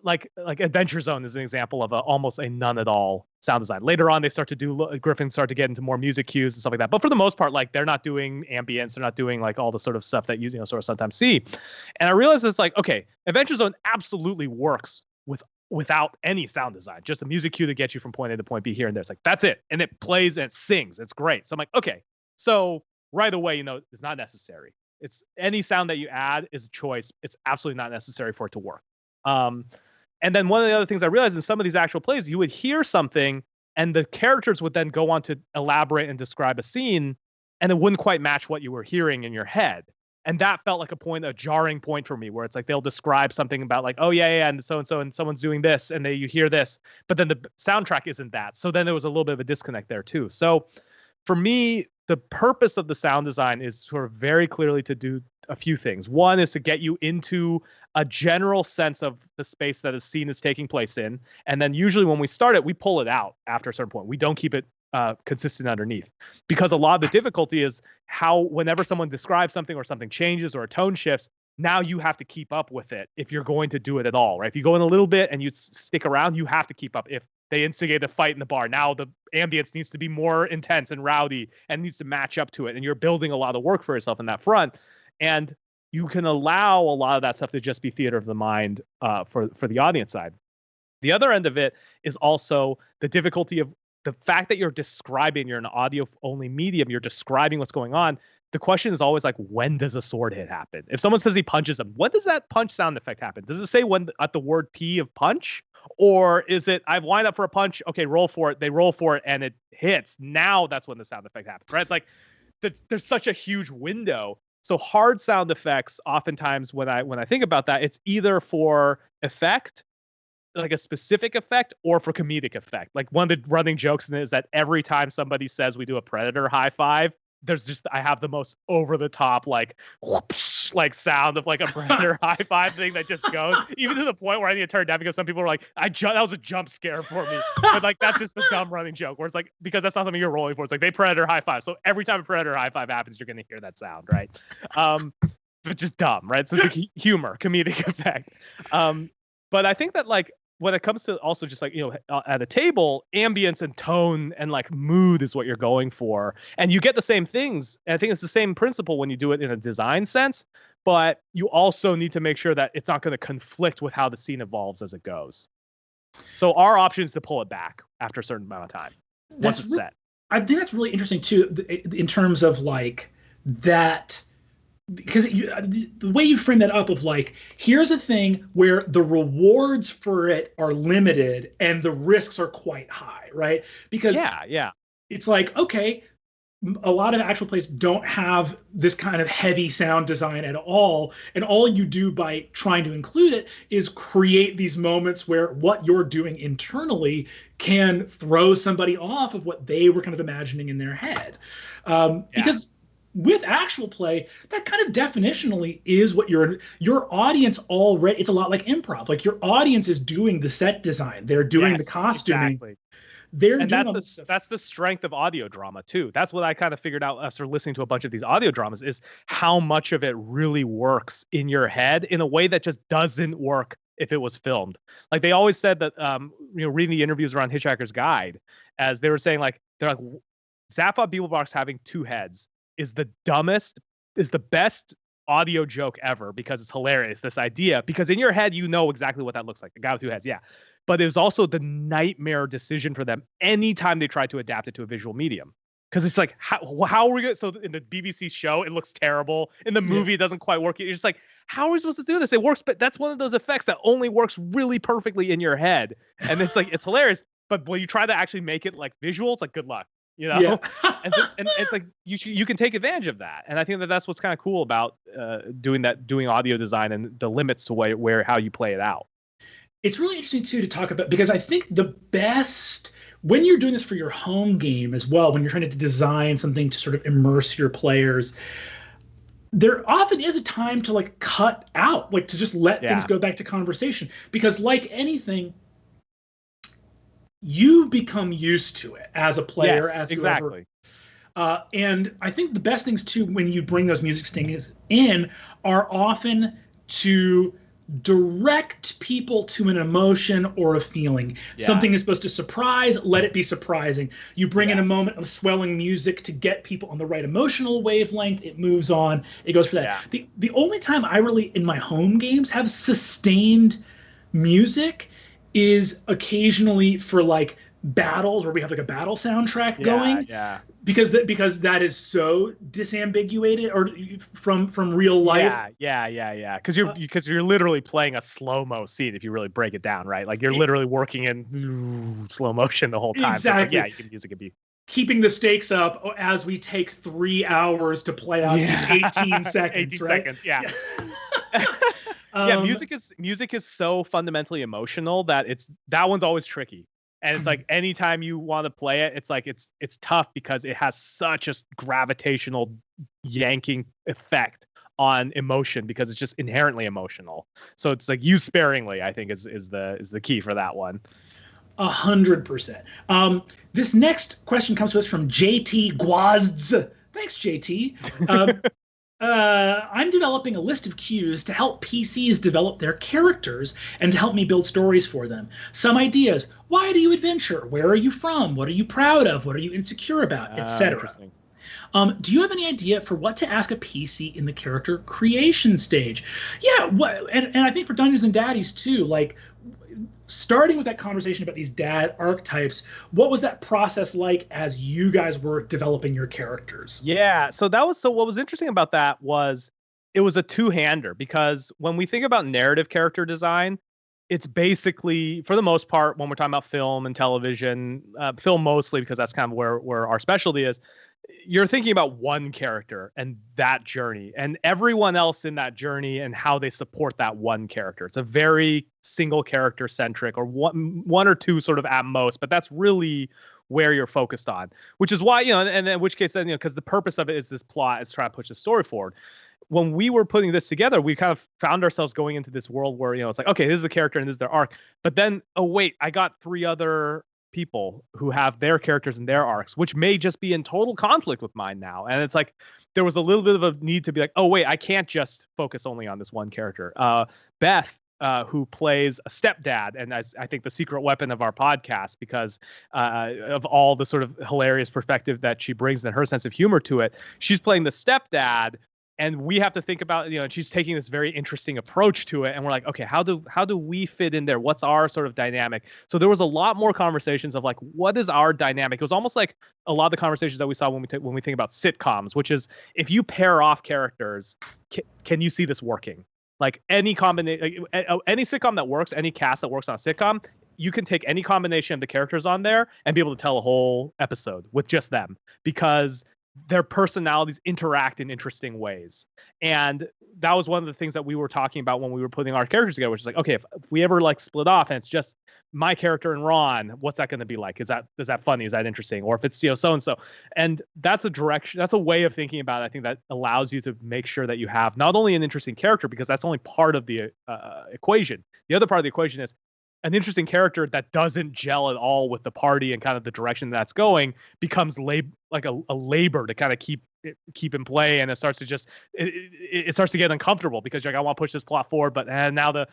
like Adventure Zone is an example of almost a none at all sound design. Later on, they start to do Griffins start to get into more music cues and stuff like that. But for the most part, like they're not doing ambience, they're not doing like all the sort of stuff that you sort of sometimes see. And I realized it's like, okay, Adventure Zone absolutely works without any sound design, just a music cue to get you from point A to point B here and there. It's like that's it, and it plays and it sings. It's great. So I'm like, okay, so right away, it's not necessary. It's any sound that you add is a choice. It's absolutely not necessary for it to work. And then one of the other things I realized in some of these actual plays, you would hear something and the characters would then go on to elaborate and describe a scene, and it wouldn't quite match what you were hearing in your head. And that felt like a jarring point for me, where it's like they'll describe something about like, oh yeah, and so and someone's doing this, and you hear this, but then the soundtrack isn't that. So then there was a little bit of a disconnect there too. So for me, the purpose of the sound design is sort of very clearly to do a few things. One is to get you into a general sense of the space that a scene is taking place in. And then usually when we start it, we pull it out after a certain point. We don't keep it consistent underneath, because a lot of the difficulty is how whenever someone describes something or something changes or a tone shifts, now you have to keep up with it if you're going to do it at all, right? If you go in a little bit and you stick around, you have to keep up. If they instigate a fight in the bar, now the ambience needs to be more intense and rowdy and needs to match up to it. And you're building a lot of work for yourself in that front. And you can allow a lot of that stuff to just be theater of the mind for the audience side. The other end of it is also the difficulty of the fact that you're an audio only medium, you're describing what's going on. The question is always like, when does a sword hit happen? If someone says he punches him, when does that punch sound effect happen? Does it say when at the word P of punch? Or is it, I've lined up for a punch, okay, roll for it, they roll for it, and it hits. Now that's when the sound effect happens, right? It's like, there's such a huge window. So hard sound effects, oftentimes when I think about that, it's either for effect, like a specific effect, or for comedic effect. Like one of the running jokes in it is that every time somebody says we do a Predator high five, I have the most over the top like whoosh, like sound of like a Predator high five thing that just goes, even to the point where I need to turn it down because some people are like, that was a jump scare for me. But like that's just the dumb running joke where it's like, because that's not something you're rolling for. It's like they Predator high five. So every time a Predator high five happens, you're gonna hear that sound, right? But just dumb, right? So it's like humor, comedic effect. But I think that like when it comes to also just like, at a table, ambience and tone and like mood is what you're going for. And you get the same things. And I think it's the same principle when you do it in a design sense, but you also need to make sure that it's not going to conflict with how the scene evolves as it goes. So our option is to pull it back after a certain amount of time once it's set. I think that's really interesting too, in terms of like that, because the way you frame that up of like, here's a thing where the rewards for it are limited and the risks are quite high, right? Because it's like, okay, a lot of actual plays don't have this kind of heavy sound design at all, and all you do by trying to include it is create these moments where what you're doing internally can throw somebody off of what they were kind of imagining in their head. Because with actual play, that kind of definitionally is what your audience already, it's a lot like improv. Like your audience is doing the set design. They're doing the costuming. Exactly. That's the strength of audio drama too. That's what I kind of figured out after listening to a bunch of these audio dramas, is how much of it really works in your head in a way that just doesn't work if it was filmed. Like they always said that, reading the interviews around Hitchhiker's Guide, as they were saying, like, they're like, Zaphod Beeblebrox having two heads is the best audio joke ever, because it's hilarious, this idea, because in your head you know exactly what that looks like, the guy with two heads. But it was also the nightmare decision for them anytime they tried to adapt it to a visual medium, because it's like, how are we gonna, so in the BBC show it looks terrible, in the movie it doesn't quite work. You're just like, how are we supposed to do this? It works, but that's one of those effects that only works really perfectly in your head, and it's like, it's hilarious. But when you try to actually make it like visual, it's like, good luck. And it's like you can take advantage of that, and I think that's what's kind of cool about doing audio design and the limits to how you play it out. It's really interesting too to talk about, because I think the best, when you're doing this for your home game as well, when you're trying to design something to sort of immerse your players, there often is a time to like cut out, like to just let things go back to conversation, because like anything, you become used to it as a player, exactly. And I think the best things too, when you bring those music stings in, are often to direct people to an emotion or a feeling. Something is supposed to surprise, let it be surprising. You bring in a moment of swelling music to get people on the right emotional wavelength. It moves on. It goes for that. The only time I really, in my home games, have sustained music is occasionally for like battles where we have like a battle soundtrack going, because that is so disambiguated or from real life. Because you're literally playing a slow-mo scene if you really break it down, right? Like you're literally working in slow motion the whole time. Exactly. So it's like, you can use it, could be keeping the stakes up as we take 3 hours to play out these 18 seconds. 18 seconds. Music is so fundamentally emotional that that one's always tricky. And it's like, anytime you want to play it, it's like it's tough, because it has such a gravitational yanking effect on emotion, because it's just inherently emotional. So it's like, use sparingly, I think is the key for that one. 100%. This next question comes to us from JT Guazds. Thanks, JT. I'm developing a list of cues to help PCs develop their characters and to help me build stories for them. Some ideas: why do you adventure? Where are you from? What are you proud of? What are you insecure about? Etc. Do you have any idea for what to ask a PC in the character creation stage? And I think for Dungeons and Daddies too, like starting with that conversation about these dad archetypes, what was that process like as you guys were developing your characters? So what was interesting about that was it was a two-hander, because when we think about narrative character design, it's basically, for the most part, when we're talking about film and television, film mostly, because that's kind of where our specialty is, you're thinking about one character and that journey and everyone else in that journey and how they support that one character. It's a very single character centric, or one or two sort of at most, but that's really where you're focused on, which is why, and in which case then, because the purpose of it is this plot is trying to push the story forward. When we were putting this together, we kind of found ourselves going into this world where, it's like, okay, this is the character and this is their arc, but then, oh wait, I got 3 other people who have their characters and their arcs, which may just be in total conflict with mine now. And it's like, there was a little bit of a need to be like, oh wait, I can't just focus only on this one character. Beth, who plays a stepdad, and I think the secret weapon of our podcast because of all the sort of hilarious perspective that she brings and her sense of humor to it. She's playing the stepdad, and we have to think about, and she's taking this very interesting approach to it, and we're like, okay, how do we fit in there? What's our sort of dynamic? So there was a lot more conversations of like, what is our dynamic? It was almost like a lot of the conversations that we saw when we think about sitcoms, which is if you pair off characters, can you see this working? Like any combination, any sitcom that works, any cast that works on a sitcom, you can take any combination of the characters on there and be able to tell a whole episode with just them because their personalities interact in interesting ways. And that was one of the things that we were talking about when we were putting our characters together, which is like, okay, if we ever like split off and it's just my character and Ron, what's that going to be like? Is that funny? Is that interesting? Or if it's so-and-so. And that's a way of thinking about it. I think that allows you to make sure that you have not only an interesting character, because that's only part of the equation. The other part of the equation is an interesting character that doesn't gel at all with the party and kind of the direction that's going becomes like a labor to kind of keep in play, and it starts to just it starts to get uncomfortable because you're like, I want to push this plot forward, but now the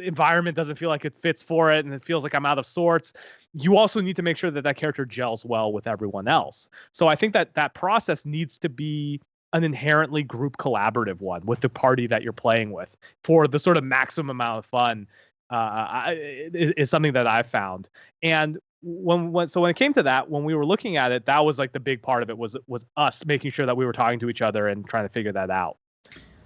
environment doesn't feel like it fits for it, and it feels like I'm out of sorts. You also need to make sure that character gels well with everyone else. So I think that process needs to be an inherently group collaborative one with the party that you're playing with for the sort of maximum amount of fun. Is something that I've found. And when it came to that, when we were looking at it, that was like the big part of it was us making sure that we were talking to each other and trying to figure that out.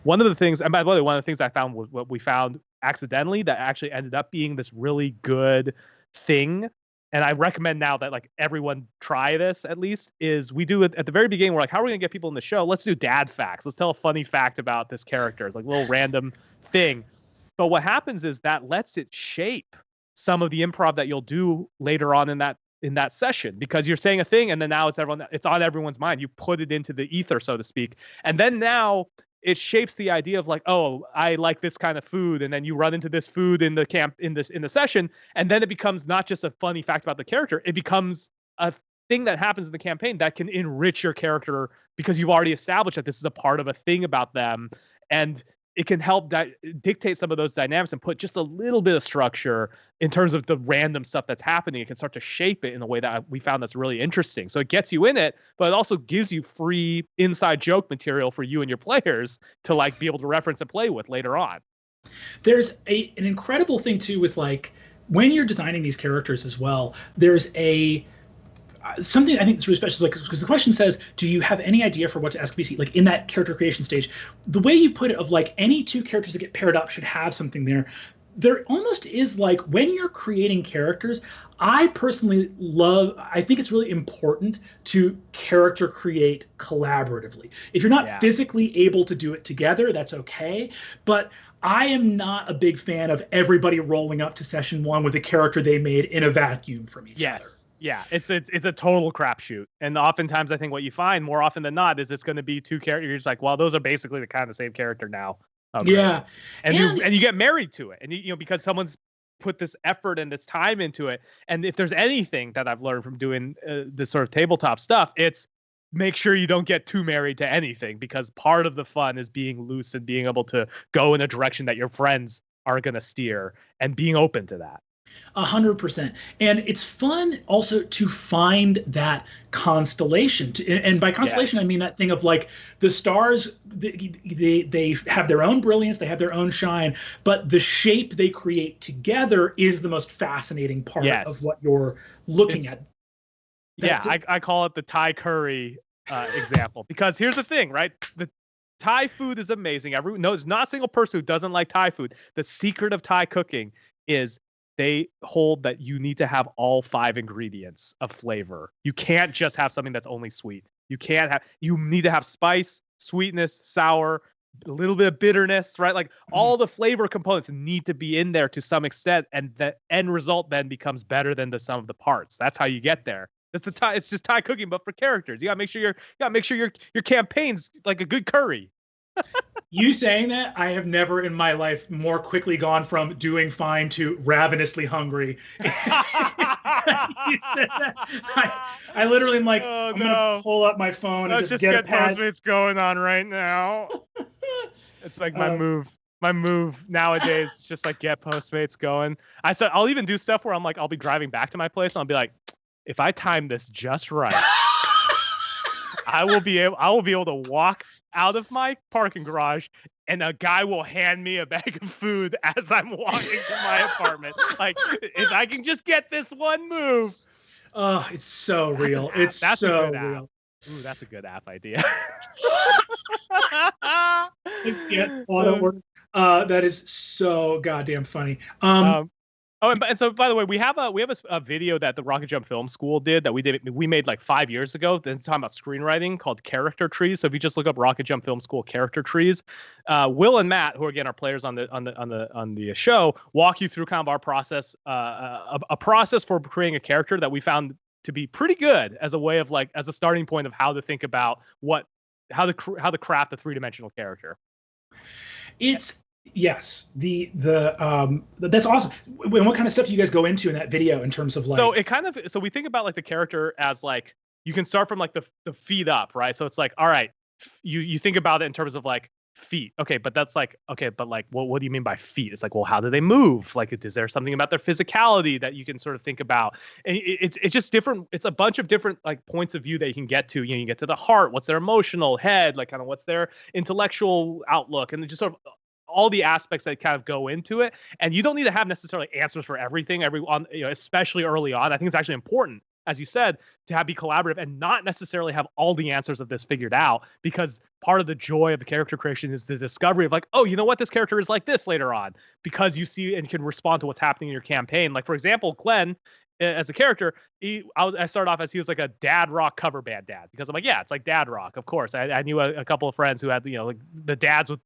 One of the things, and by the way, one of the things I found was what we found accidentally that actually ended up being this really good thing. And I recommend now that like everyone try this at least, is we do it at the very beginning. We're like, how are we gonna get people in the show? Let's do dad facts. Let's tell a funny fact about this character. It's like a little random thing. But what happens is that lets it shape some of the improv that you'll do later on in that session, because you're saying a thing and then now it's on everyone's mind. You put it into the ether, so to speak. And then now it shapes the idea of like, oh, I like this kind of food. And then you run into this food in the session. And then it becomes not just a funny fact about the character. It becomes a thing that happens in the campaign that can enrich your character because you've already established that this is a part of a thing about them. And it can help dictate some of those dynamics and put just a little bit of structure in terms of the random stuff that's happening. It can start to shape it in a way that we found that's really interesting. So it gets you in it, but it also gives you free inside joke material for you and your players to like be able to reference and play with later on. There's an incredible thing too with like when you're designing these characters as well, there's something I think that's really special is like, because the question says, do you have any idea for what to ask BC? Like in that character creation stage, the way you put it of like any two characters that get paired up should have something there. There almost is like when you're creating characters, I personally I think it's really important to character create collaboratively. If you're not physically able to do it together, that's okay. But I am not a big fan of everybody rolling up to session one with a character they made in a vacuum from each other. Yeah, it's a total crapshoot. And oftentimes I think what you find more often than not is it's going to be two characters like, well, those are basically the kind of same character now. Okay. Yeah. And you get married to it. And because someone's put this effort and this time into it. And if there's anything that I've learned from doing this sort of tabletop stuff, it's make sure you don't get too married to anything, because part of the fun is being loose and being able to go in a direction that your friends are going to steer and being open to that. 100%. And it's fun also to find that constellation. And by constellation, I mean that thing of like the stars, they have their own brilliance, they have their own shine, but the shape they create together is the most fascinating part of what you're looking at. I call it the Thai curry example, because here's the thing, right? The Thai food is amazing. There's not a single person who doesn't like Thai food. The secret of Thai cooking is they hold that you need to have all 5 ingredients of flavor. You can't just have something that's only sweet. You need to have spice, sweetness, sour, a little bit of bitterness, right? Like all the flavor components need to be in there to some extent, and the end result then becomes better than the sum of the parts. That's how you get there. It's just Thai cooking, but for characters. You gotta make sure your campaign's like a good curry. You saying that, I have never in my life more quickly gone from doing fine to ravenously hungry. You said that. I literally am like, I'm gonna pull up my phone and just get Postmates going on right now. It's like my move. my move nowadays is just like get Postmates going. I said I'll even do stuff where I'm like I'll be driving back to my place and I'll be like, if I time this just right, I will be able to walk out of my parking garage and a guy will hand me a bag of food as I'm walking to my apartment. Like, if I can just get this one move. Oh, it's so real. It's so real. Ooh, that's a good app idea. That is so goddamn funny. And so, by the way, we have a video that the Rocket Jump Film School did that we made like 5 years ago. That's talking about screenwriting called Character Trees. So if you just look up Rocket Jump Film School Character Trees, Will and Matt, who again are players on the show, walk you through kind of our process, a process for creating a character that we found to be pretty good as a way of like as a starting point of how to think about how to craft a 3-dimensional character. Yes, that's awesome. What kind of stuff do you guys go into in that video in terms of like? So we think about like the character as like you can start from like the feet up, right? So it's like, all right, you think about it in terms of like feet. Okay, but that's like okay, but like what do you mean by feet? It's like, well, how do they move? Like, is there something about their physicality that you can sort of think about? And it's just different. It's a bunch of different like points of view that you can get to. You know, you get to the heart. What's their emotional head? Like, kind of what's their intellectual outlook, and just sort of all the aspects that kind of go into it. And you don't need to have necessarily answers for everything, especially early on. I think it's actually important, as you said, to be collaborative and not necessarily have all the answers of this figured out, because part of the joy of the character creation is the discovery of like, oh, you know what? This character is like this later on, because you see and can respond to what's happening in your campaign. Like, for example, Glenn, as a character, I started off as he was like a dad rock cover band dad, because I'm like, yeah, it's like dad rock. Of course, I knew a couple of friends who had, like the dads with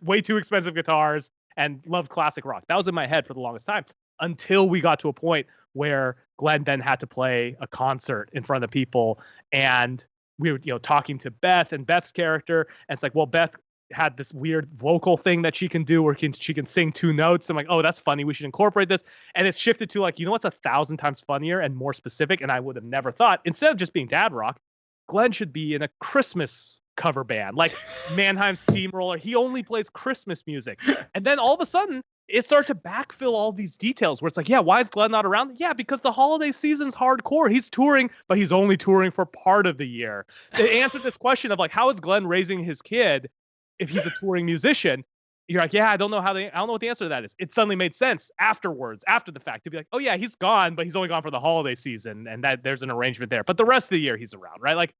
way too expensive guitars and loved classic rock. That was in my head for the longest time, until we got to a point where Glenn then had to play a concert in front of people, and we were, talking to Beth and Beth's character, and it's like, well, Beth had this weird vocal thing that she can do where she can sing 2 notes. I'm like, oh, that's funny. We should incorporate this. And it's shifted to like, what's 1,000 times funnier and more specific? And I would have never thought, instead of just being dad rock, Glenn should be in a Christmas cover band, like Mannheim Steamroller. He only plays Christmas music. And then all of a sudden it started to backfill all these details where it's like, yeah, why is Glenn not around? Yeah, because the holiday season's hardcore. He's touring, but he's only touring for part of the year. To answer this question of like, how is Glenn raising his kid if he's a touring musician? You're like, yeah, I don't know what the answer to that is. It suddenly made sense afterwards, after the fact, to be like, oh yeah, he's gone, but he's only gone for the holiday season, and that there's an arrangement there. But the rest of the year he's around, right? Like,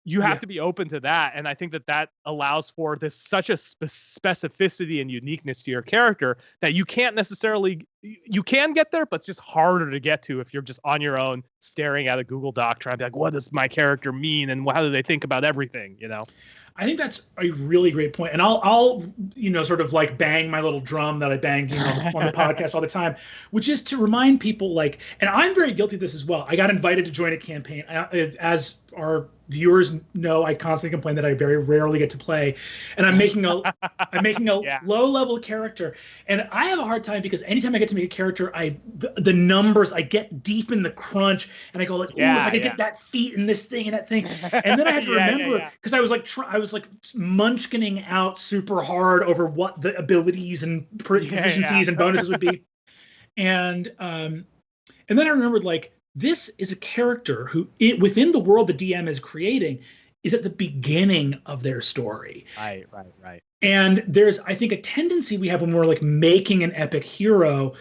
you have to be open to that, and I think that allows for this such a specificity and uniqueness to your character that you can't necessarily, you can get there, but it's just harder to get to if you're just on your own staring at a Google Doc trying to be like, what does my character mean, and how do they think about everything, I think that's a really great point. And I'll sort of like bang my little drum that I bang on the podcast all the time, which is to remind people like, and I'm very guilty of this as well. I got invited to join a campaign. As our viewers know, I constantly complain that I very rarely get to play, and I'm making a yeah. low-level character, and I have a hard time because anytime I get to make a character, the numbers, I get deep in the crunch, and I go like, ooh, if I could get that feat and this thing and that thing, and then I had to remember, because I was like munchkining out super hard over what the abilities and proficiencies and bonuses would be, and then I remembered like, this is a character who, within the world the DM is creating, is at the beginning of their story. Right. And there's, I think, a tendency we have when we're like making an epic hero.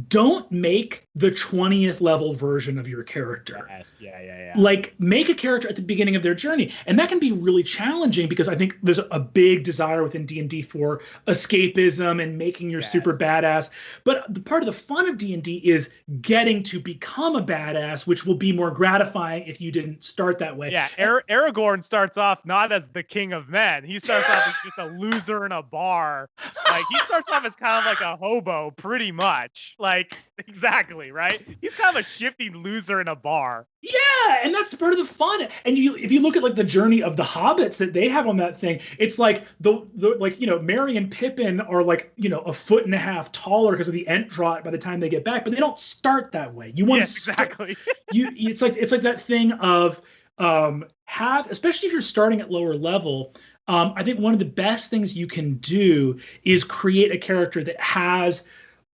Don't make the 20th level version of your character. Yes, yeah. Like, make a character at the beginning of their journey. And that can be really challenging because I think there's a big desire within D&D for escapism and making your super badass. But the part of the fun of D&D is getting to become a badass, which will be more gratifying if you didn't start that way. Yeah, Aragorn starts off not as the king of men. He starts off as just a loser in a bar. Like, he starts off as kind of like a hobo, pretty much. Like, exactly, right? He's kind of a shifty loser in a bar. Yeah, and that's part of the fun. And if you look at like the journey of the hobbits that they have on that thing, it's like the Merry and Pippin are like, a foot and a half taller because of the Ent trot by the time they get back, but they don't start that way. You want exactly. It's like that thing of especially if you're starting at lower level, I think one of the best things you can do is create a character that has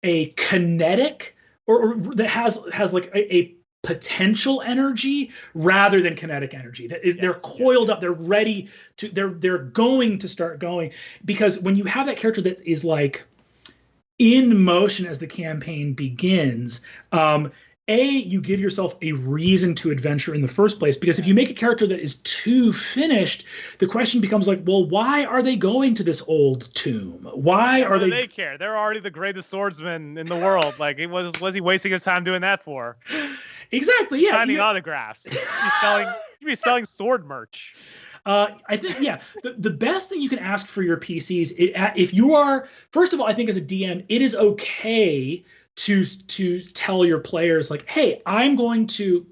a kinetic or that has like a potential energy rather than kinetic energy. That is, they're coiled up, they're ready to, they're going to start going. Because when you have that character that is like in motion as the campaign begins, you give yourself a reason to adventure in the first place. Because if you make a character that is too finished, the question becomes like, well, why are they going to this old tomb? Why are they? They care. They're already the greatest swordsman in the world. Like, was he wasting his time doing that for? Exactly. Yeah. Signing autographs. You'd be selling sword merch. I think, yeah, the best thing you can ask for your PCs, if you are, first of all, I think as a DM, it is okay to tell your players like, hey, I'm going to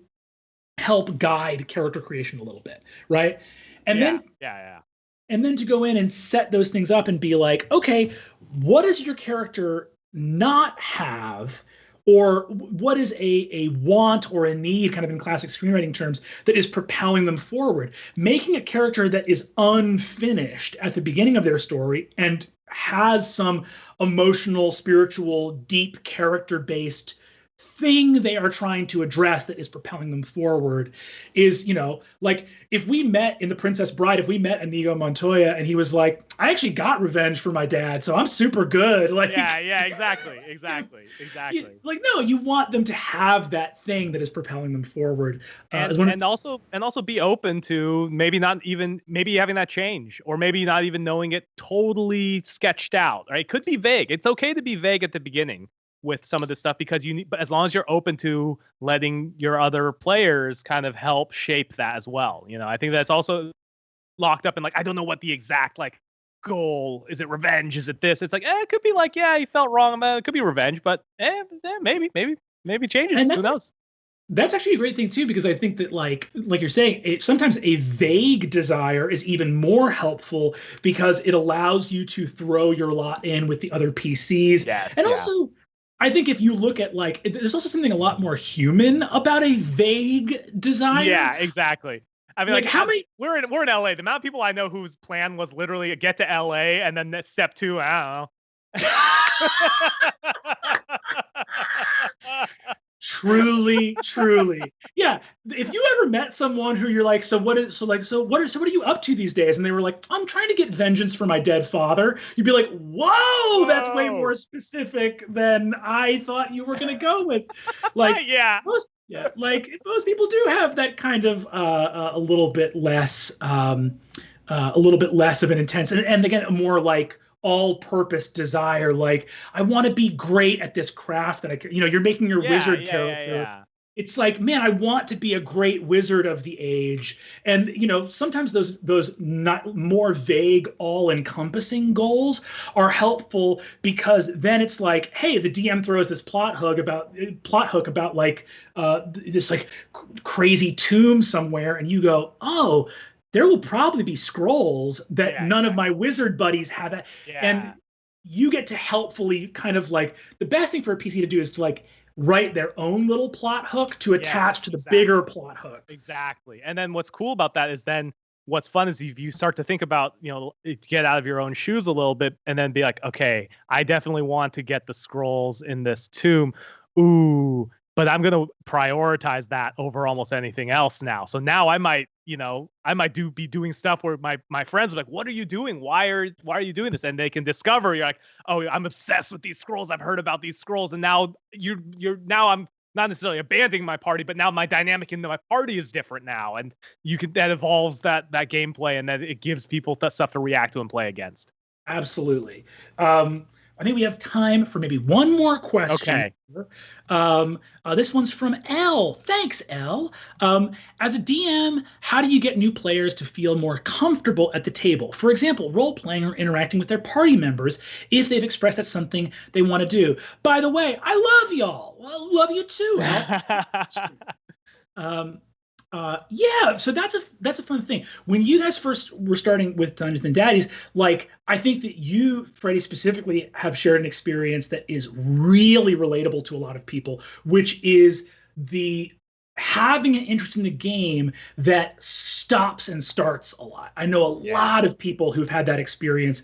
help guide character creation a little bit, right? And then to go in and set those things up and be like, okay, what does your character not have? Or what is a want or a need, kind of in classic screenwriting terms, that is propelling them forward? Making a character that is unfinished at the beginning of their story and has some emotional, spiritual, deep character-based thing they are trying to address that is propelling them forward is, like if we met in The Princess Bride, if we met Inigo Montoya and he was like, I actually got revenge for my dad, so I'm super good. Like, yeah, exactly. Like, no, you want them to have that thing that is propelling them forward. And also be open to maybe having that change, or maybe not even knowing it totally sketched out, right? It could be vague. It's okay to be vague at the beginning with some of this stuff, because but as long as you're open to letting your other players kind of help shape that as well. I think that's also locked up in like, I don't know what the exact like goal is. It revenge? Is it this? It's like, it could be like, yeah, he felt wrong about it. It could be revenge, but maybe changes. Who knows? That's actually a great thing too, because I think that like you're saying, sometimes a vague desire is even more helpful because it allows you to throw your lot in with the other PCs. Yes, and also, I think if you look at like, there's also something a lot more human about a vague desire. Yeah, exactly. I mean, like how many? We're in LA. The amount of people I know whose plan was literally get to LA and then step 2, I don't know. Truly. Yeah. If you ever met someone who you're like, what are you up to these days? And they were like, I'm trying to get vengeance for my dead father. You'd be like, whoa, that's way more specific than I thought you were going to go with. Like, most people do have that kind of a little bit less of an intense, and again, a more like all-purpose desire. Like, I want to be great at this craft that you're making your wizard character. Yeah. It's like, man, I want to be a great wizard of the age. And sometimes those not more vague, all-encompassing goals are helpful, because then it's like, hey, the DM throws this plot hook about like this like crazy tomb somewhere, and you go, oh, there will probably be scrolls that none of my wizard buddies have. And you get to helpfully kind of like, the best thing for a PC to do is to like write their own little plot hook to attach to the bigger plot hook. Exactly. And then what's cool about that is then what's fun is if you start to think about, get out of your own shoes a little bit and then be like, okay, I definitely want to get the scrolls in this tomb. Ooh, but I'm going to prioritize that over almost anything else now. So now I might be doing stuff where my friends are like, what are you doing? Why are you doing this? And they can discover, you're like, oh, I'm obsessed with these scrolls. I've heard about these scrolls. And now now I'm not necessarily abandoning my party, but now my dynamic in my party is different now. And that evolves that gameplay, and that it gives people stuff to react to and play against. Absolutely. I think we have time for maybe one more question. Okay. This one's from L. Thanks, L. As a DM, how do you get new players to feel more comfortable at the table? For example, role-playing or interacting with their party members if they've expressed that's something they want to do. By the way, I love y'all. Well, love you too, L. So that's a fun thing. When you guys first were starting with Dungeons and Daddies, like, I think that you, Freddie, specifically have shared an experience that is really relatable to a lot of people, which is the having an interest in the game that stops and starts a lot. I know a lot of people who've had that experience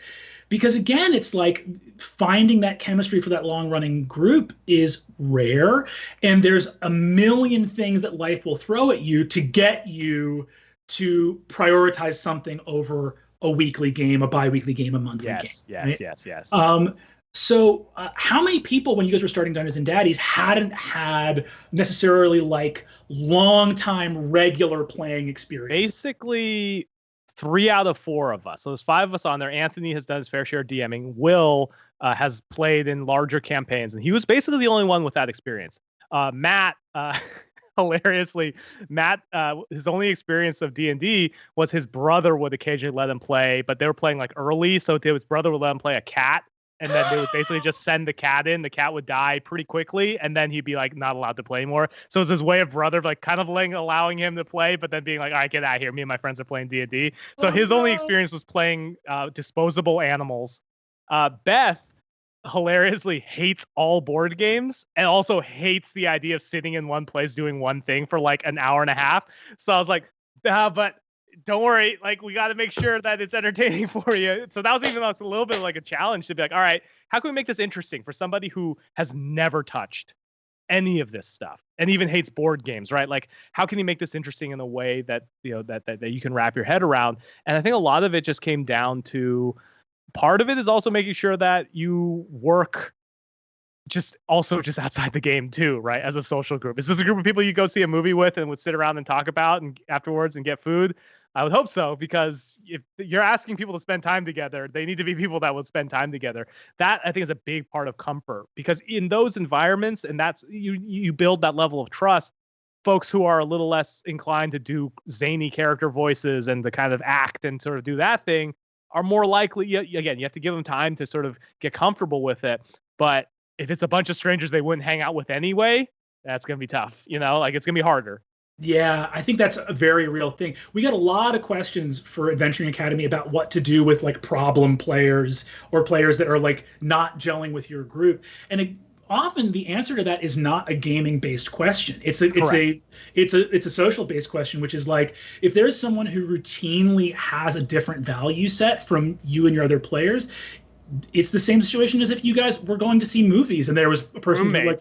because, again, it's like finding that chemistry for that long running group is rare. And there's a million things that life will throw at you to get you to prioritize something over a weekly game, a bi-weekly game, a monthly game. Yes. So how many people, when you guys were starting Dungeons and Daddies, hadn't had necessarily like long time regular playing experience? Basically 3 out of 4 of us. So there's 5 of us on there. Anthony has done his fair share of DMing. Will has played in larger campaigns, and he was basically the only one with that experience. Matt, hilariously, his only experience of D&D was his brother would occasionally let him play, but they were playing like early, so his brother would let him play a cat. And then they would basically just send the cat in. The cat would die pretty quickly, and then he'd be like not allowed to play anymore. So it's his way of brother like kind of allowing him to play, but then being like, all right, get out of here. Me and my friends are playing D&D. So his only experience was playing disposable animals. Beth hilariously hates all board games and also hates the idea of sitting in one place doing one thing for like an hour and a half. So I was like, but don't worry, like we got to make sure that it's entertaining for you. So that was a little bit like a challenge to be like, all right, how can we make this interesting for somebody who has never touched any of this stuff and even hates board games, right? Like, how can you make this interesting in a way that, you know, that you can wrap your head around? And I think a lot of it just came down to, part of it is also making sure that you work just outside the game too, right? As a social group. Is this a group of people you go see a movie with and would sit around and talk about and afterwards and get food? I would hope so, because if you're asking people to spend time together, they need to be people that will spend time together. That, I think, is a big part of comfort, because in those environments, and that's you build that level of trust, folks who are a little less inclined to do zany character voices and to kind of act and sort of do that thing are more likely, again, you have to give them time to sort of get comfortable with it. But if it's a bunch of strangers they wouldn't hang out with anyway, that's going to be tough, like it's going to be harder. Yeah, I think that's a very real thing. We got a lot of questions for Adventuring Academy about what to do with like problem players or players that are like not gelling with your group. And often the answer to that is not a gaming based question. It's a social based question, which is like, if there's someone who routinely has a different value set from you and your other players, it's the same situation as if you guys were going to see movies and there was a person who like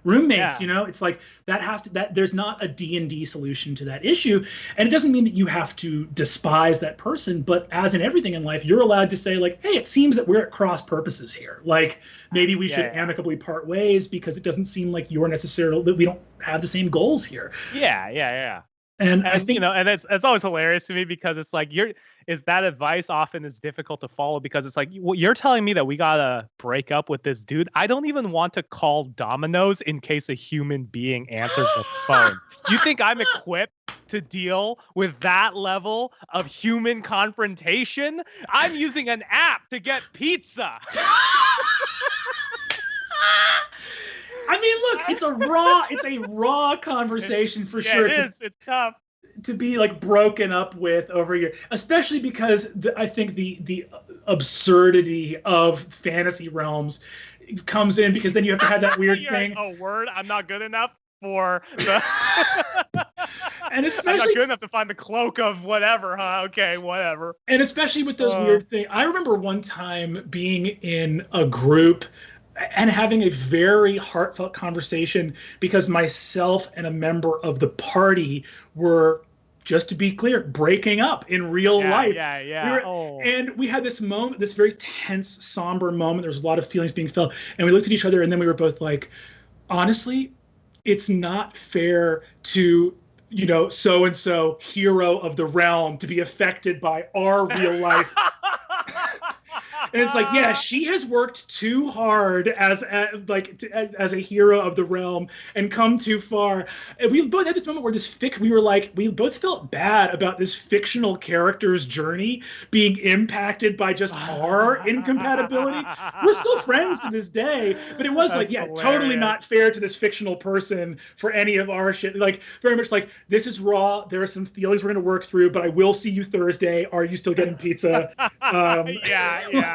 roommates, it's like that there's not a D&D solution to that issue. And it doesn't mean that you have to despise that person, but as in everything in life, you're allowed to say like, hey, it seems that we're at cross purposes here. Like maybe we should amicably part ways, because it doesn't seem like you're necessarily, that we don't have the same goals here. Yeah. And I think, and it's always hilarious to me, because it's like that advice often is difficult to follow, because it's like, you're telling me that we gotta break up with this dude. I don't even want to call Domino's in case a human being answers the phone. You think I'm equipped to deal with that level of human confrontation? I'm using an app to get pizza. I mean, look, it's a raw conversation for sure. It is. It's tough to be like broken up with over here, especially because I think the absurdity of fantasy realms comes in, because then you have to have that weird thing. Like, oh, word, I'm not good enough for the. And especially, I'm not good enough to find the cloak of whatever, huh? Okay, whatever. And especially with those weird things. I remember one time being in a group and having a very heartfelt conversation, because myself and a member of the party were, just to be clear, breaking up in real life. And we had this moment, this very tense, somber moment. There was a lot of feelings being felt. And we looked at each other, and then we were both like, honestly, it's not fair to, so-and-so hero of the realm to be affected by our real life. And it's like, yeah, she has worked too hard as a hero of the realm and come too far. And we both had this moment where we both felt bad about this fictional character's journey being impacted by just our incompatibility. We're still friends to this day, but it was hilarious. Totally not fair to this fictional person for any of our shit. Like, very much like, this is raw. There are some feelings we're going to work through, but I will see you Thursday. Are you still getting pizza?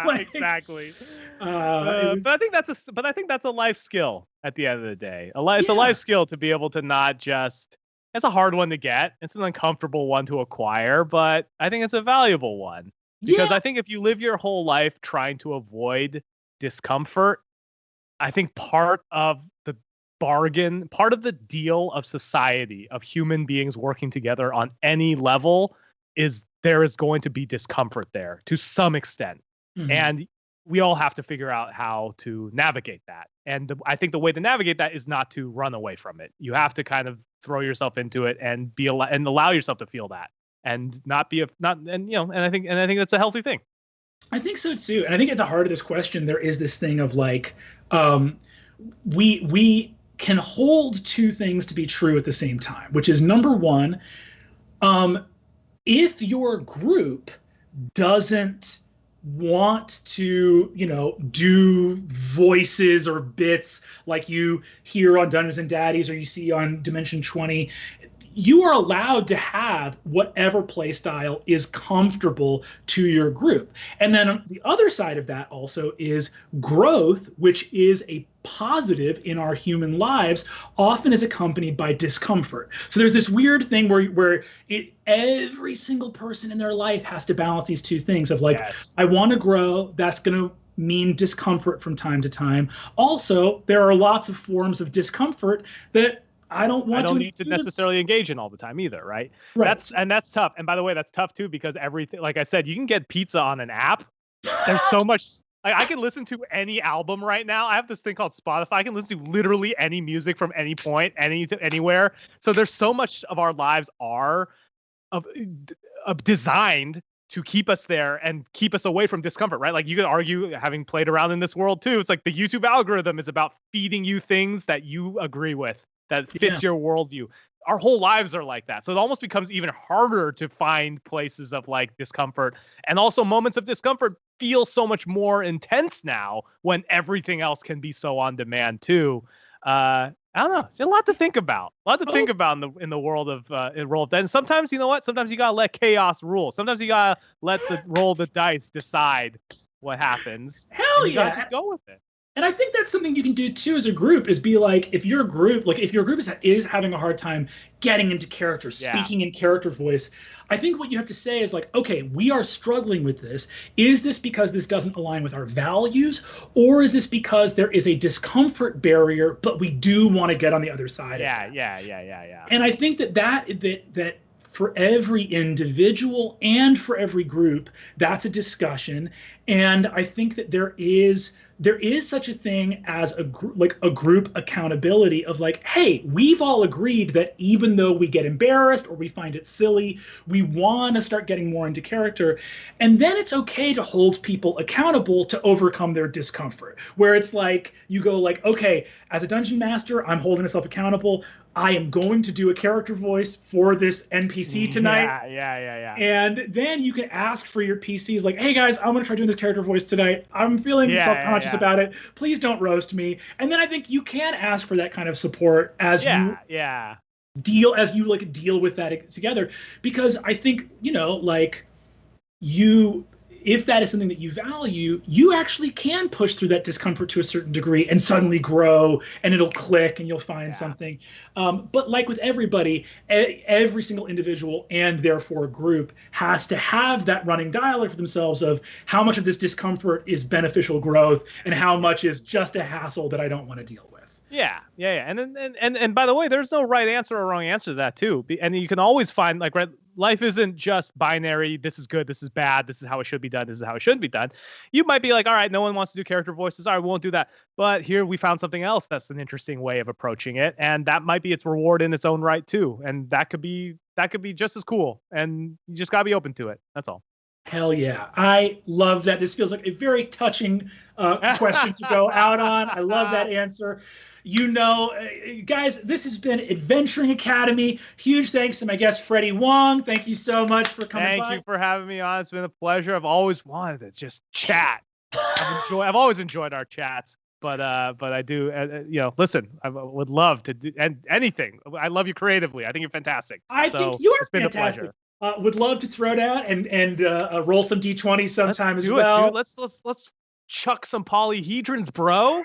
Exactly. But I think that's a life skill at the end of the day. It's a life skill to be able to not just It's a hard one to get. It's an uncomfortable one to acquire, but I think it's a valuable one. Because I think if you live your whole life trying to avoid discomfort, I think part of the bargain, part of the deal of society, of human beings working together on any level, is there is going to be discomfort there to some extent. Mm-hmm. And we all have to figure out how to navigate that. And I think the way to navigate that is not to run away from it. You have to kind of throw yourself into it and allow yourself to feel that, and not be and I think that's a healthy thing. I think so too. And I think at the heart of this question, there is this thing of like, we can hold two things to be true at the same time, which is number one, if your group doesn't want to, do voices or bits like you hear on Dungeons and Daddies or you see on Dimension 20, you are allowed to have whatever play style is comfortable to your group. And then on the other side of that also is growth, which is a positive in our human lives, often is accompanied by discomfort. So there's this weird thing where every single person in their life has to balance these two things of like, yes, I want to grow. That's going to mean discomfort from time to time. Also, there are lots of forms of discomfort that I don't need to necessarily engage in all the time either, right? That's tough. And by the way, that's tough too, because everything, like I said, you can get pizza on an app. There's so much. Like, I can listen to any album right now. I have this thing called Spotify. I can listen to literally any music from any point, anywhere. So there's so much of our lives are designed to keep us there and keep us away from discomfort, right? Like, you could argue, having played around in this world too, it's like the YouTube algorithm is about feeding you things that you agree with, that fits your worldview. Our whole lives are like that. So it almost becomes even harder to find places of like discomfort. And also moments of discomfort feel so much more intense now when everything else can be so on demand too. I don't know. There's a lot to think about. In the world of and sometimes, you know what? Sometimes you gotta let chaos rule. Sometimes you gotta let roll the dice decide what happens. Hell you gotta just go with it. And I think that's something you can do too as a group, is be like, if your group is having a hard time getting into character, speaking in character voice, I think what you have to say is like, okay, we are struggling with this. Is this because this doesn't align with our values, or is this because there is a discomfort barrier, but we do want to get on the other side? Yeah. And I think that for every individual and for every group, that's a discussion. And I think that there is such a thing as a group accountability of like, hey, we've all agreed that even though we get embarrassed or we find it silly, we want to start getting more into character. And then it's okay to hold people accountable to overcome their discomfort, where it's like, you go like, okay, as a dungeon master, I'm holding myself accountable. I am going to do a character voice for this NPC tonight. Yeah. And then you can ask for your PCs like, hey guys, I'm going to try doing this character voice tonight. I'm feeling self-conscious about it. Please don't roast me. And then I think you can ask for that kind of support as you deal with that together. Because I think, if that is something that you value, you actually can push through that discomfort to a certain degree and suddenly grow, and it'll click and you'll find something. But like with everybody, every single individual and therefore group has to have that running dialogue for themselves of how much of this discomfort is beneficial growth and how much is just a hassle that I don't want to deal with. Yeah. And by the way, there's no right answer or wrong answer to that too. And you can always find life isn't just binary. This is good. This is bad. This is how it should be done. This is how it shouldn't be done. You might be like, all right, no one wants to do character voices. All right, we won't do that. But here we found something else that's an interesting way of approaching it, and that might be its reward in its own right too. And that could be just as cool. And you just gotta be open to it. That's all. Hell yeah. I love that. This feels like a very touching question to go out on. I love that answer. Guys, this has been Adventuring Academy. Huge thanks to my guest, Freddie Wong. Thank you so much for coming by. Thank you for having me on. It's been a pleasure. I've always wanted to just chat. I've always enjoyed our chats. But I do, listen, I would love to do anything. I love you creatively. I think you're fantastic. I think you are It's been fantastic. a pleasure. Would love to throw down and roll some D20 sometime as well. Let's chuck some polyhedrons, bro.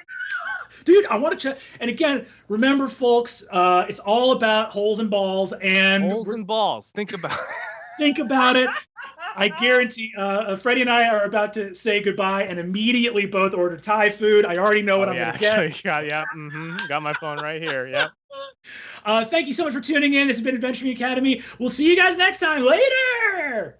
Dude, I want to check. And again, remember, folks, it's all about holes and balls. And holes and balls. Think about it. Think about it. I guarantee Freddie and I are about to say goodbye and immediately both order Thai food. I already know what I'm going to get. Got my phone right here. Yep. Thank you so much for tuning in. This has been Adventuring Academy. We'll see you guys next time. Later.